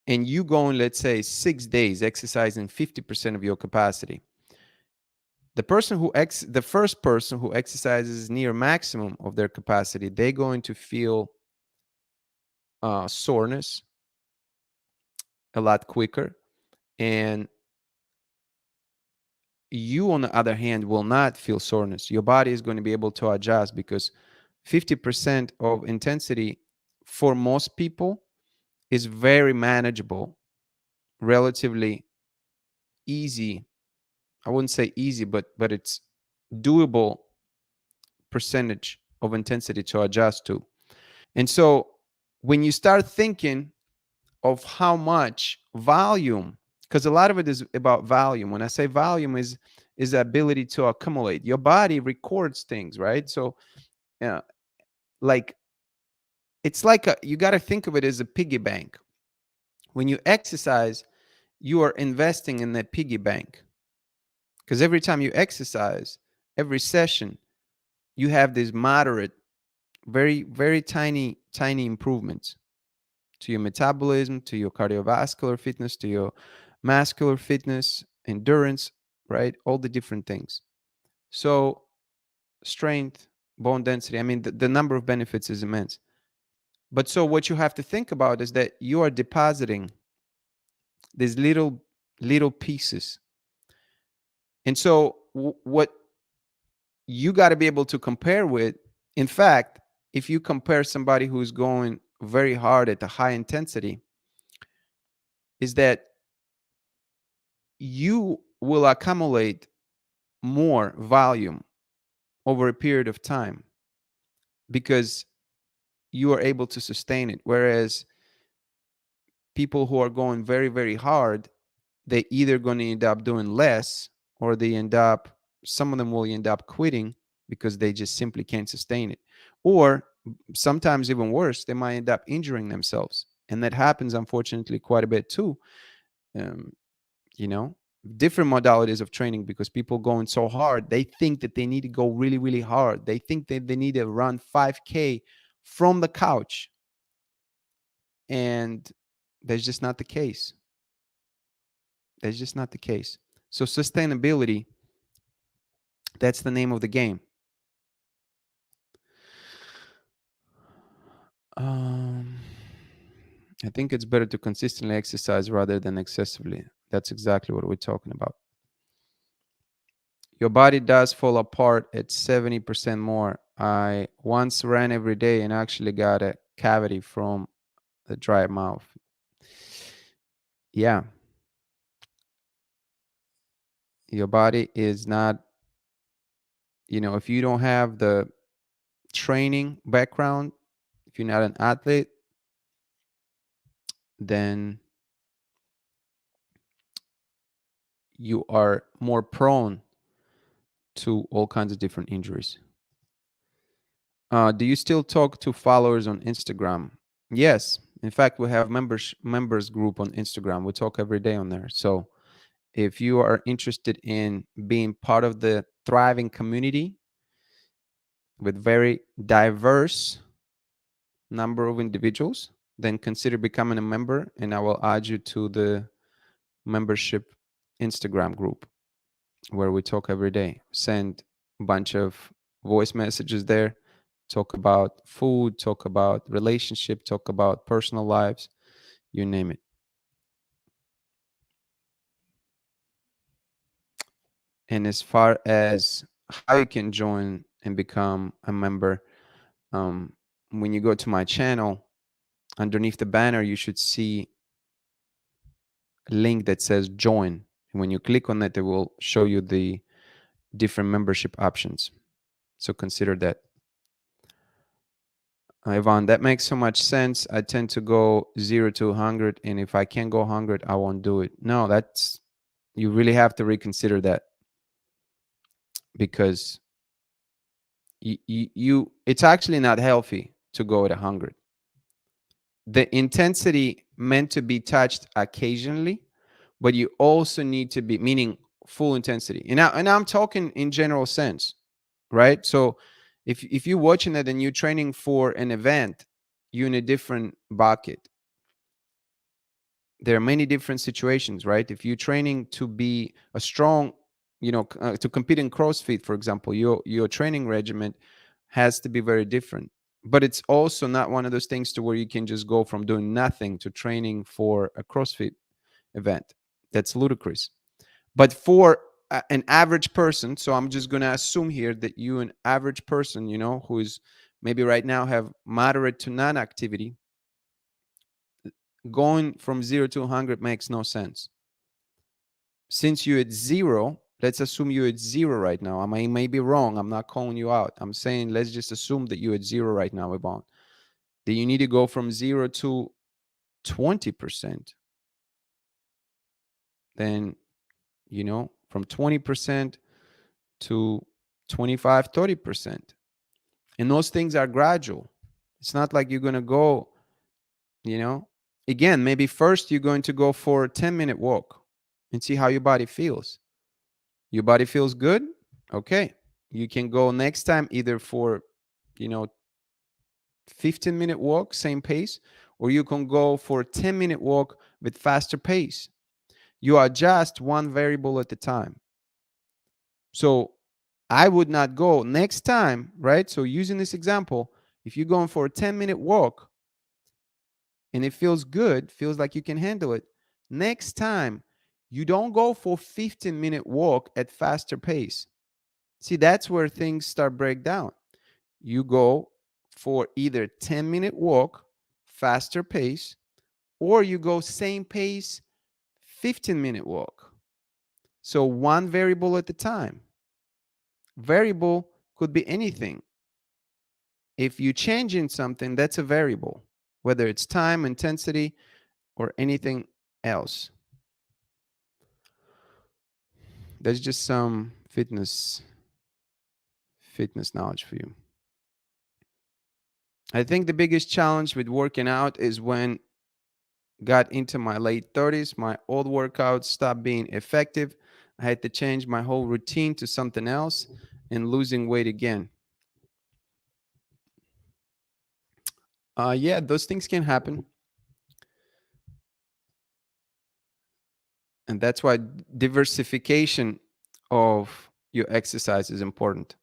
And you going, let's say, 6 days exercising 50% of your capacity, the first person who exercises near maximum of their capacity, they're going to feel soreness a lot quicker. And you, on the other hand, will not feel soreness. Your body is going to be able to adjust, because 50% of intensity for most people is very manageable, relatively easy. I wouldn't say easy, but it's doable percentage of intensity to adjust to. And so when you start thinking of how much volume, because a lot of it is about volume. When I say volume, is the ability to accumulate. Your body records things, right? So yeah, like it's like you got to think of it as a piggy bank. When you exercise, you are investing in that piggy bank, because every time you exercise, every session, you have these moderate, very, very tiny improvements to your metabolism, to your cardiovascular fitness, to your muscular fitness, endurance, right? All the different things. So, strength, bone density, I mean, the number of benefits is immense. But so, what you have to think about is that you are depositing these little pieces. And so, what you got to be able to compare with, in fact, if you compare somebody who's going very hard at the high intensity, is that you will accumulate more volume over a period of time, because you are able to sustain it. Whereas people who are going very, very hard, they either going to end up doing less, or some of them will end up quitting because they just simply can't sustain it. Or sometimes even worse, they might end up injuring themselves. And that happens, unfortunately, quite a bit too. Um, you know, different modalities of training, because people going so hard, they think that they need to go really, really hard. They think that they need to run 5K from the couch. And that's just not the case. That's just not the case. So sustainability, that's the name of the game. Um, I think it's better to consistently exercise rather than excessively. That's exactly what we're talking about. Your body does fall apart at 70% more. I once ran every day and actually got a cavity from the dry mouth. Yeah, your body is not, if you don't have the training background, if you're not an athlete, then you are more prone to all kinds of different injuries. Do you still talk to followers on Instagram? Yes. In fact, we have members group on Instagram. We talk every day on there. So if you are interested in being part of the thriving community with very diverse number of individuals, then consider becoming a member, and I will add you to the membership Instagram group where we talk every day. Send a bunch of voice messages there, talk about food, talk about relationship, talk about personal lives, you name it. And as far as how you can join and become a member, um, when you go to my channel, underneath the banner, you should see a link that says join. And when you click on it, it will show you the different membership options. So consider that. Ivan, that makes so much sense. I tend to go 0 to 100, and if I can't go 100, I won't do it. No, that's, you really have to reconsider that, because it's actually not healthy to go at 100. The intensity meant to be touched occasionally, but you also need to be, meaning full intensity. And I'm talking in general sense, right? So if you're watching it and you're training for an event, you're in a different bucket. There are many different situations, right? If you're training to be a strong, to compete in CrossFit, for example, your training regimen has to be very different. But it's also not one of those things to where you can just go from doing nothing to training for a CrossFit event. That's ludicrous. But for an average person, so I'm just going to assume here that you, an average person, who is maybe right now have moderate to non-activity, going from 0 to 100 makes no sense. Since you're at zero, let's assume you're at zero right now. I may be wrong. I'm not calling you out. I'm saying let's just assume that you're at zero right now, Yvonne. That you need to go from 0 to 20%. Then, from 20% to 25, 30%. And those things are gradual. It's not like you're going to go, you know, again, maybe first you're going to go for a 10-minute walk and see how your body feels. Your body feels good? Okay. You can go next time either for, you know, 15-minute walk, same pace, or you can go for a 10-minute walk with faster pace. You adjust one variable at a time. So I would not go next time, right? So using this example, if you're going for a 10-minute walk and it feels good, feels like you can handle it, next time you don't go for 15-minute walk at faster pace. See, that's where things start break down. You go for either 10-minute walk, faster pace, or you go same pace, 15-minute walk. So one variable at a time. Variable could be anything. If you change in something, that's a variable, whether it's time, intensity, or anything else. That's just some fitness knowledge for you. I think the biggest challenge with working out is when got into my late 30s, my old workouts stopped being effective. I had to change my whole routine to something else and losing weight again. Yeah, those things can happen. And that's why diversification of your exercise is important.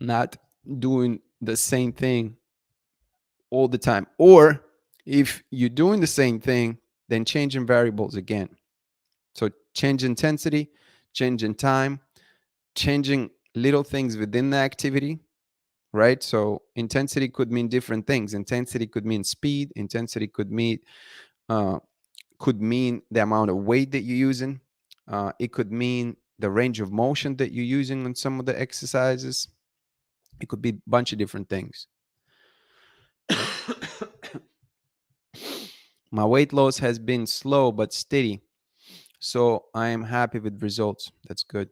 Not doing the same thing all the time. Or if you're doing the same thing, then changing variables again. So change intensity, change in time, changing little things within the activity, right? So intensity could mean different things. Intensity could mean speed. Intensity uh, could mean the amount of weight that you're using. It could mean the range of motion that you're using on some of the exercises. It could be a bunch of different things. My weight loss has been slow but steady, so I am happy with results. That's good.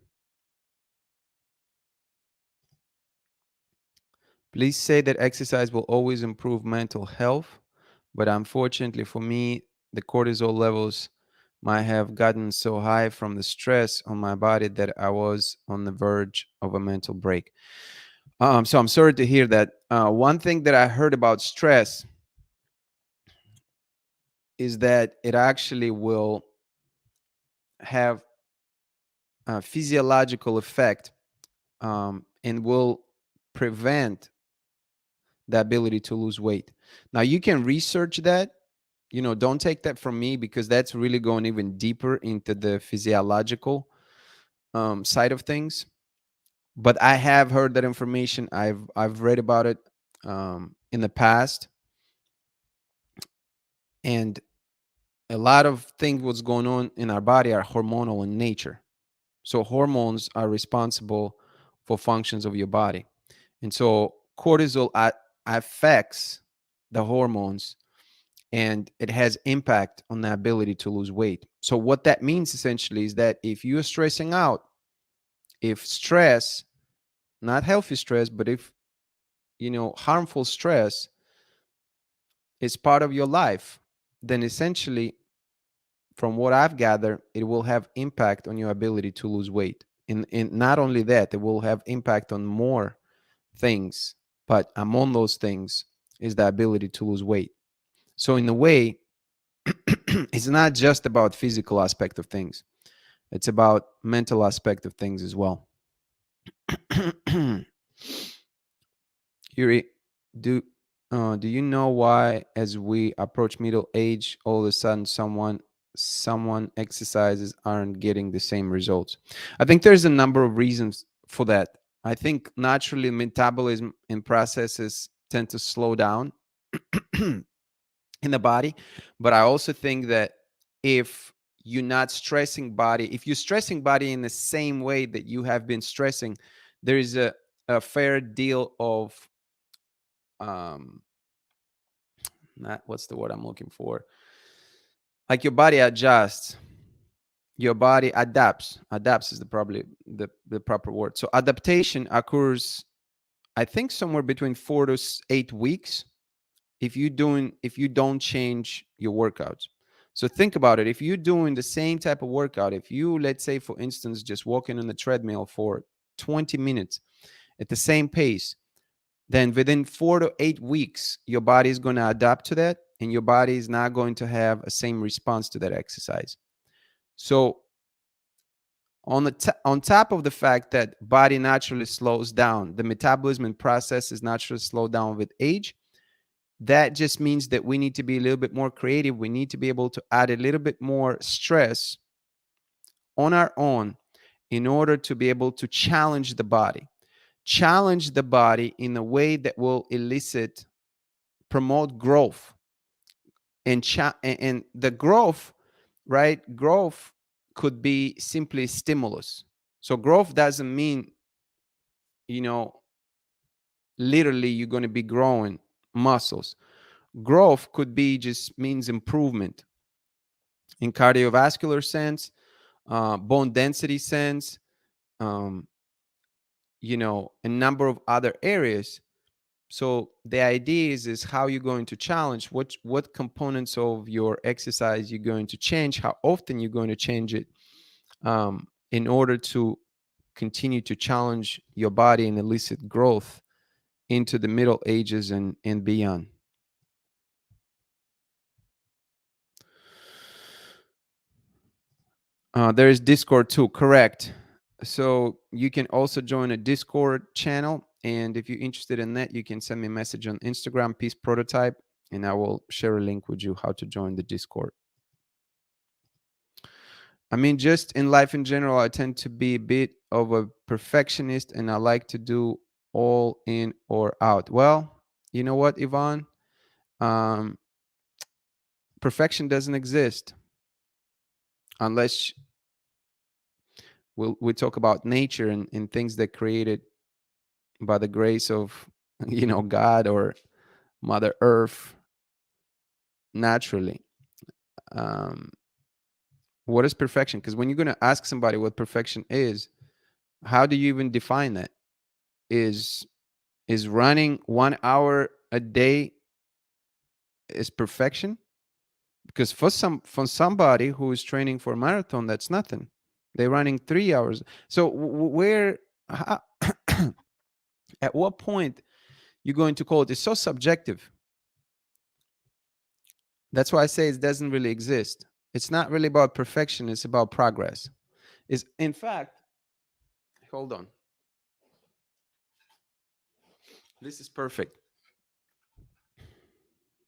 Please say that exercise will always improve mental health, but unfortunately for me, the cortisol levels might have gotten so high from the stress on my body that I was on the verge of a mental break. So I'm sorry to hear that. One thing that I heard about stress is that it actually will have a physiological effect, and will prevent the ability to lose weight. Now, you can research that, don't take that from me, because that's really going even deeper into the physiological side of things. But I have heard that information. I've read about it in the past, and a lot of things what's going on in our body are hormonal in nature. So hormones are responsible for functions of your body, and so cortisol affects the hormones, and it has impact on the ability to lose weight. So what that means essentially is that if you're stressing out, if stress, not healthy stress, but if harmful stress is part of your life, then essentially, from what I've gathered, it will have impact on your ability to lose weight. And not only that, it will have impact on more things, but among those things is the ability to lose weight. So in a way, it's not just about physical aspect of things. It's about mental aspect of things as well. Yuri, do do you know why, as we approach middle age, all of a sudden someone exercises aren't getting the same results? I think there's a number of reasons for that. I think naturally metabolism and processes tend to slow down in the body, but I also think that if you're not stressing body, if you're stressing body in the same way that you have been stressing, there is a fair deal of um not what's the word I'm looking for, like your body adjusts, your body adapts is the probably the proper word. So adaptation occurs, I think, somewhere between 4 to 8 weeks if you don't change your workouts. So think about it. If you're doing the same type of workout, if you, let's say for instance, just walking on the treadmill for 20 minutes at the same pace, then within 4 to 8 weeks, your body is going to adapt to that, and your body is not going to have a same response to that exercise. So on top of the fact that body naturally slows down, the metabolism and process is naturally slowed down with age. That just means that we need to be a little bit more creative. We need to be able to add a little bit more stress on our own in order to be able to challenge the body in a way that will promote growth, and the growth, right? Growth could be simply stimulus. So growth doesn't mean, you know literally you're going to be growing muscles. Growth could be just means improvement in cardiovascular sense, bone density sense, um, a number of other areas. So the idea is how you're going to challenge, what components of your exercise you're going to change, how often you're going to change it, in order to continue to challenge your body and elicit growth into the middle ages and beyond. There is Discord too, correct. So you can also join a Discord channel. And if you're interested in that, you can send me a message on Instagram, Peace Prototype, and I will share a link with you how to join the Discord. I mean, just in life in general, I tend to be a bit of a perfectionist, and I like to do all in or out. Well, you know what, Yvonne? Um, Perfection doesn't exist unless we talk about nature and things that created by the grace of God or Mother Earth naturally. um, what is perfection? Because when you're going to ask somebody what perfection is, how do you even define that? Is running 1 hour a day is perfection? Because for somebody who is training for a marathon, that's nothing. They're running 3 hours. So where how, at what point you're going to call it? It's so subjective. That's why I say it doesn't really exist. It's not really about perfection, it's about progress. Is in fact, hold on. This is perfect.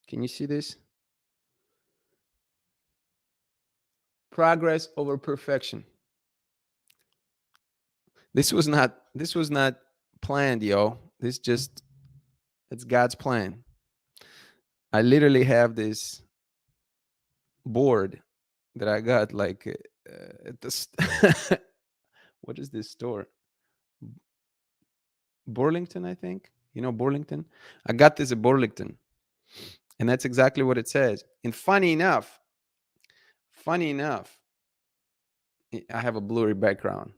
Can you see this? Progress over perfection. This was not planned, yo. This just it's God's plan. I literally have this board that I got like at the what is this store? Burlington, I think. You know Burlington? I got this at Burlington, and that's exactly what it says. And funny enough, I have a blurry background.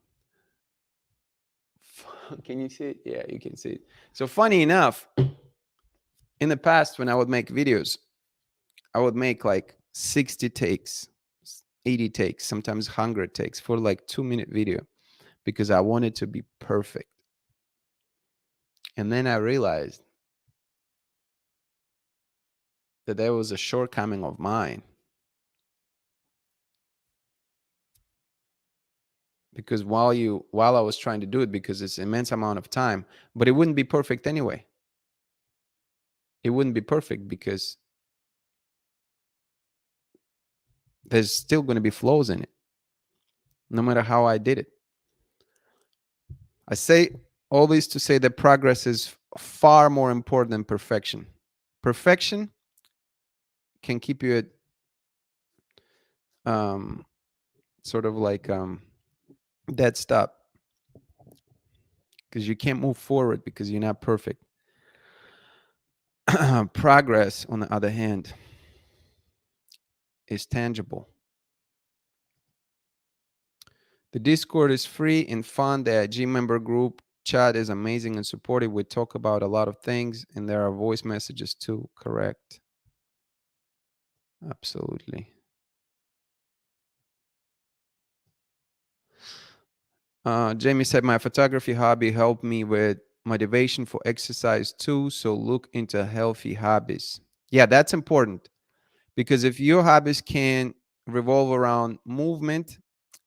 Can you see it? Yeah, you can see it. So funny enough, in the past when I would make videos, I would make like 60 takes, 80 takes, sometimes 100 takes for like 2-minute video because I wanted to be perfect. And then I realized that there was a shortcoming of mine because while I was trying to do it because it's immense amount of time, but it wouldn't be perfect anyway. It wouldn't be perfect because there's still going to be flaws in it, no matter how I did it. I say all this to say that progress is far more important than perfection. Perfection can keep you at sort of like dead stop because you can't move forward because you're not perfect. Progress, on the other hand, is tangible. The Discord is free and fun. The IG member group chat is amazing and supportive. We talk about a lot of things, and there are voice messages too. Correct. Absolutely. Jamie said, my photography hobby helped me with motivation for exercise too. So look into healthy hobbies. Yeah, that's important because if your hobbies can revolve around movement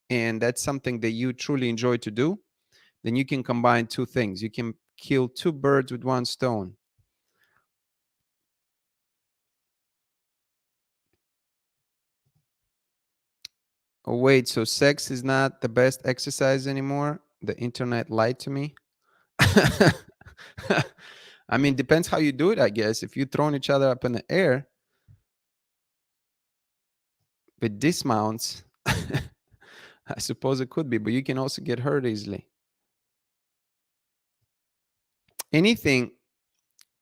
and that's something that you truly enjoy to do, then you can combine two things. You can kill two birds with one stone. Oh, wait, so sex is not the best exercise anymore? The internet lied to me? I mean, depends how you do it, I guess. If you're throwing each other up in the air with dismounts, I suppose it could be, but you can also get hurt easily. Anything,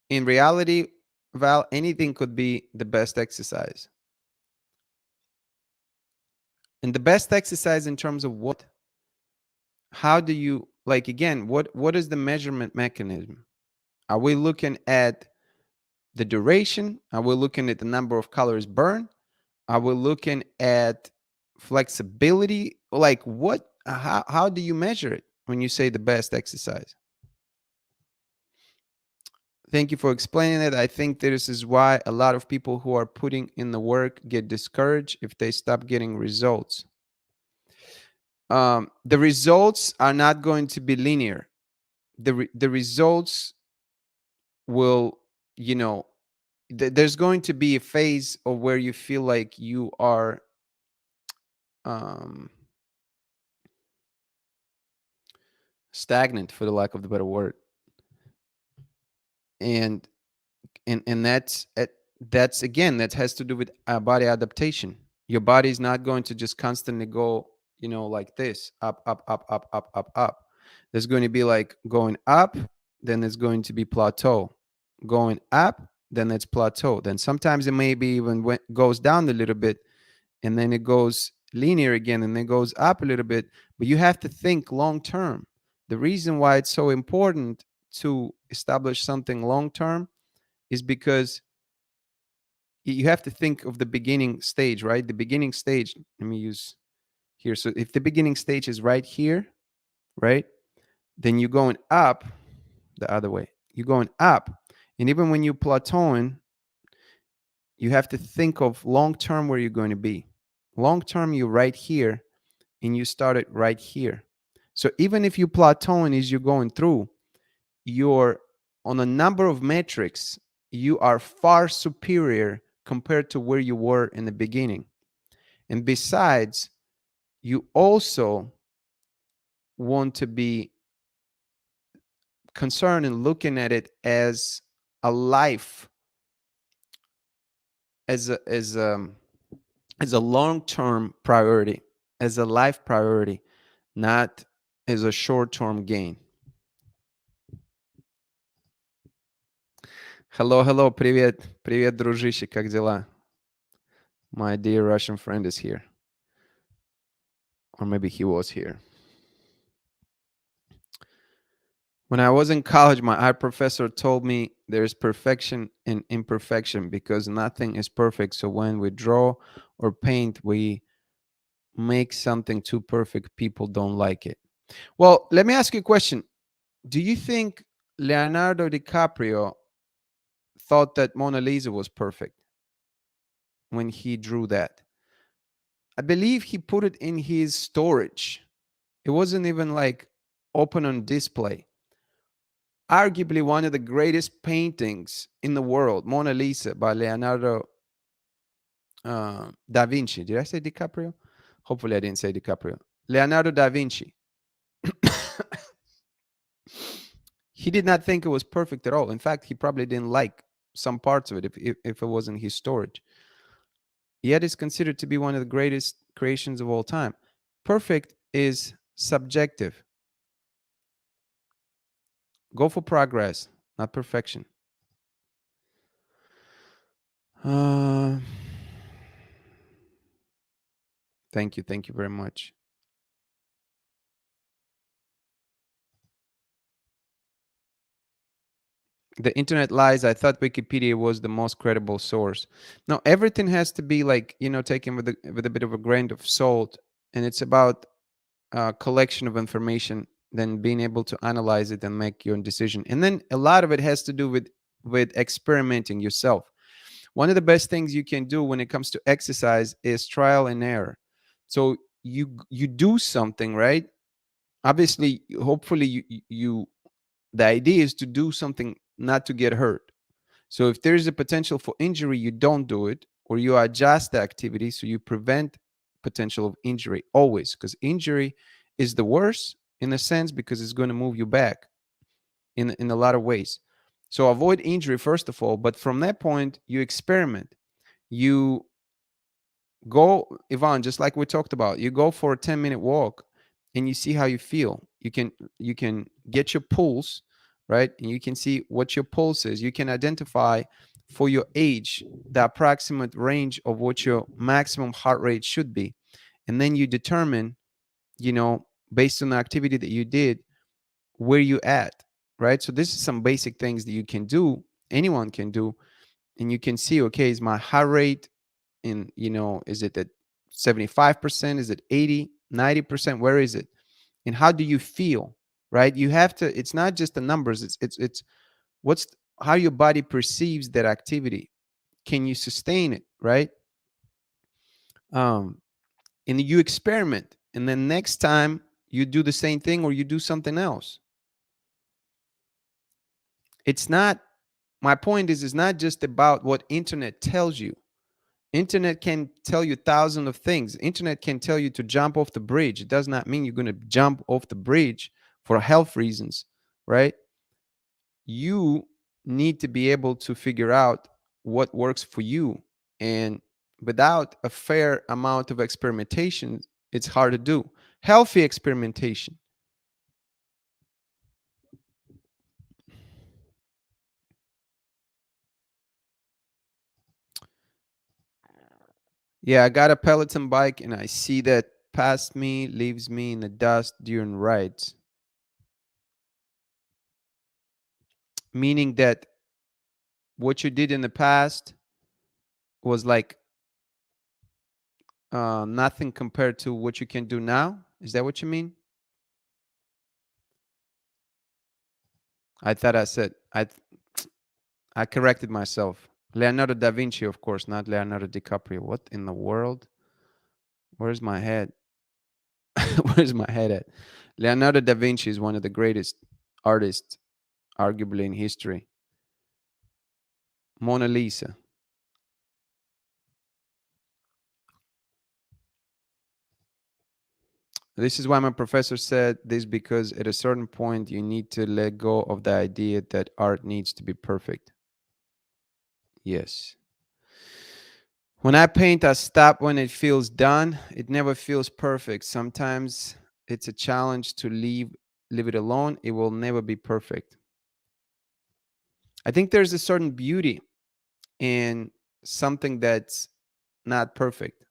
in reality, Val, anything could be the best exercise. And the best exercise in terms of what? How do you, like, again, what is the measurement mechanism? Are we looking at the duration? Are we looking at the number of calories burned? Are we looking at flexibility? Like what, how do you measure it when you say the best exercise? Thank you for explaining it. I think this is why a lot of people who are putting in the work get discouraged if they stop getting results. The results are not going to be linear. The results will, you know, there's going to be a phase of where you feel like you are um, stagnant, for the lack of the better word, and that's again that has to do with body adaptation. Your body is not going to just constantly go, you know, like this, up, up, up, up, up, up, up. There's going to be like going up, then there's going to be plateau, going up, then it's plateau. Then sometimes it maybe even goes down a little bit, and then it goes linear again, and then goes up a little bit. But you have to think long term. The reason why it's so important to establish something long term is because you have to think of the beginning stage, right? The beginning stage, let me use here. So if the beginning stage is right here, right? Then you're going up the other way. You're going up. And even when you're plateauing, you have to think of long term where you're going to be. Long term, you're right here and you started right here. So even if you plateauing as you're going through, you're on a number of metrics, you are far superior compared to where you were in the beginning. And besides, you also want to be concerned and looking at it as a life, as a long-term priority, as a life priority, not as a short-term gain. Hello, hello, привет, привет, дружище, как дела? My dear Russian friend is here, or maybe he was here. When I was in college, my art professor told me there's perfection in imperfection because nothing is perfect. So when we draw or paint, we make something too perfect. People don't like it. Well, let me ask you a question. Do you think Leonardo DiCaprio thought that Mona Lisa was perfect when he drew that? I believe he put it in his storage. It wasn't even like open on display. Arguably one of the greatest paintings in the world, Mona Lisa by Leonardo da Vinci. Did I say DiCaprio? Hopefully I didn't say DiCaprio. Leonardo da Vinci. He did not think it was perfect at all. In fact, he probably didn't like some parts of it if it wasn't his storage. Yet it's considered to be one of the greatest creations of all time. Perfect is subjective. Go for progress, not perfection. Uh, thank you. Thank you very much. The internet lies. I thought Wikipedia was the most credible source. No, everything has to be like, taken with a bit of a grain of salt, and it's about collection of information, then being able to analyze it and make your own decision. And then a lot of it has to do with experimenting yourself. One of the best things you can do when it comes to exercise is trial and error. So you do something, right? Obviously, hopefully you the idea is to do something not to get hurt. So if there is a potential for injury, you don't do it, or you adjust the activity so you prevent potential of injury always, because injury is the worst in a sense because it's going to move you back in a lot of ways. So avoid injury first of all, but from that point you experiment. You go, Ivan, just like we talked about, you go for a 10-minute walk and you see how you feel. You can get your pulse, right? And you can see what your pulse is. You can identify for your age the approximate range of what your maximum heart rate should be. And then you determine, based on the activity that you did, where you at, right? So this is some basic things that you can do, anyone can do, and you can see, okay, is my heart rate in, is it at 75%, is it 80, 90%, where is it, and how do you feel, right? You have to, it's not just the numbers, it's what's how your body perceives that activity. Can you sustain it, right? um and you experiment, and then next time you do the same thing or you do something else. It's not, my point is, it's not just about what internet tells you. Internet can tell you thousands of things. Internet can tell you to jump off the bridge. It does not mean you're going to jump off the bridge for health reasons, right? You need to be able to figure out what works for you. And without a fair amount of experimentation, it's hard to do. Healthy experimentation. Yeah, I got a Peloton bike and I see that past me leaves me in the dust during rides. Meaning that what you did in the past was like nothing compared to what you can do now. Is that what you mean? I thought I said I corrected myself. Leonardo da Vinci, of course, not Leonardo DiCaprio. What in the world? Where's my head? Where's my head at? Leonardo da Vinci is one of the greatest artists, arguably in history. Mona Lisa. This is why my professor said this, because at a certain point you need to let go of the idea that art needs to be perfect. Yes. When I paint, I stop when it feels done. It never feels perfect. Sometimes it's a challenge to leave it alone. It will never be perfect. I think there's a certain beauty in something that's not perfect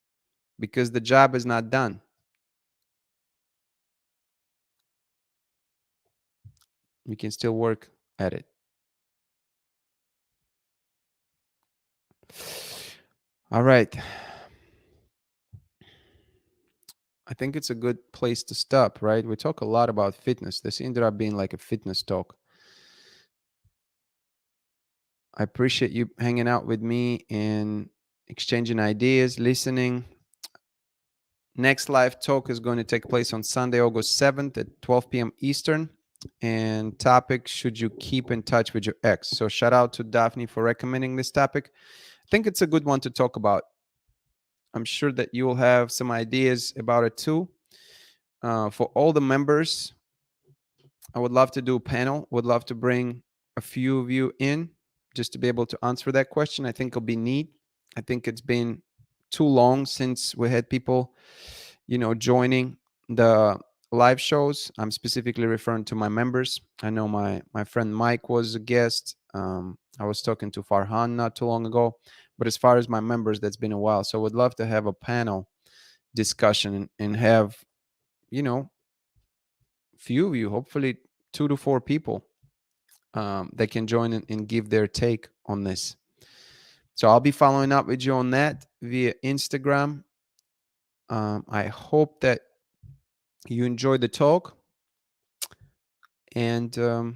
because the job is not done. We can still work at it. All right. I think it's a good place to stop, right? We talk a lot about fitness. This ended up being like a fitness talk. I appreciate you hanging out with me and exchanging ideas, listening. Next live talk is going to take place on Sunday, August 7th at 12 p.m. Eastern. And topic, should you keep in touch with your ex? So shout out to Daphne for recommending this topic. I think it's a good one to talk about. I'm sure that you will have some ideas about it too. For all the members, I would love to do a panel. Would love to bring a few of you in just to be able to answer that question. I think it'll be neat. I think it's been too long since we had people, joining the live shows. I'm specifically referring to my members. I know my friend Mike was a guest. I was talking to Farhan not too long ago. But as far as my members, that's been a while. So I would love to have a panel discussion and have, you know, few of you, hopefully 2 to 4 people, that can join and give their take on this. So I'll be following up with you on that via Instagram. I hope that you enjoyed the talk. And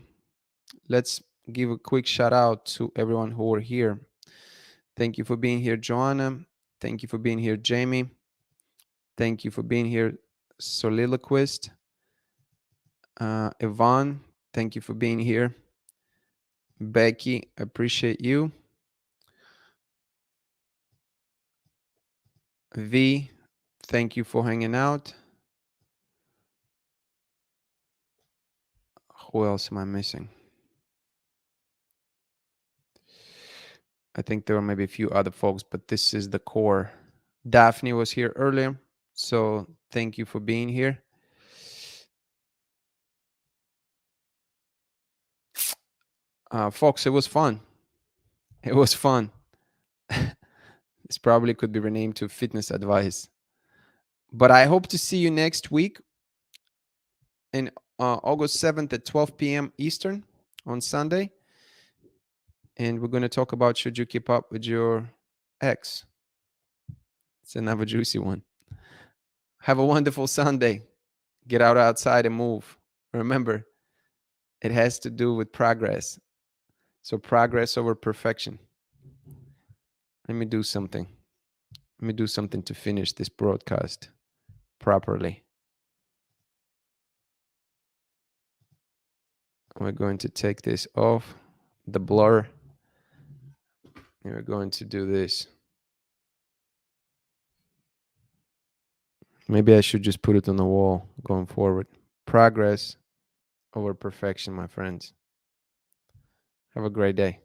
let's give a quick shout out to everyone who were here. Thank you for being here, Joanna. Thank you for being here, Jamie. Thank you for being here, Soliloquist. Yvonne, thank you for being here. Becky, appreciate you. V, thank you for hanging out. Who else am I missing? I think there were maybe a few other folks, but this is the core. Daphne was here earlier, so thank you for being here. Folks, it was fun. It was fun. This probably could be renamed to fitness advice. But I hope to see you next week in August 7th at 12 p.m. Eastern on Sunday. And we're going to talk about, should you keep up with your ex? It's another juicy one. Have a wonderful Sunday. Get out outside and move. Remember, it has to do with progress. So progress over perfection. Let me do something. Let me do something to finish this broadcast properly. We're going to take this off the blur. And we're going to do this. Maybe I should just put it on the wall going forward. Progress over perfection, my friends. Have a great day.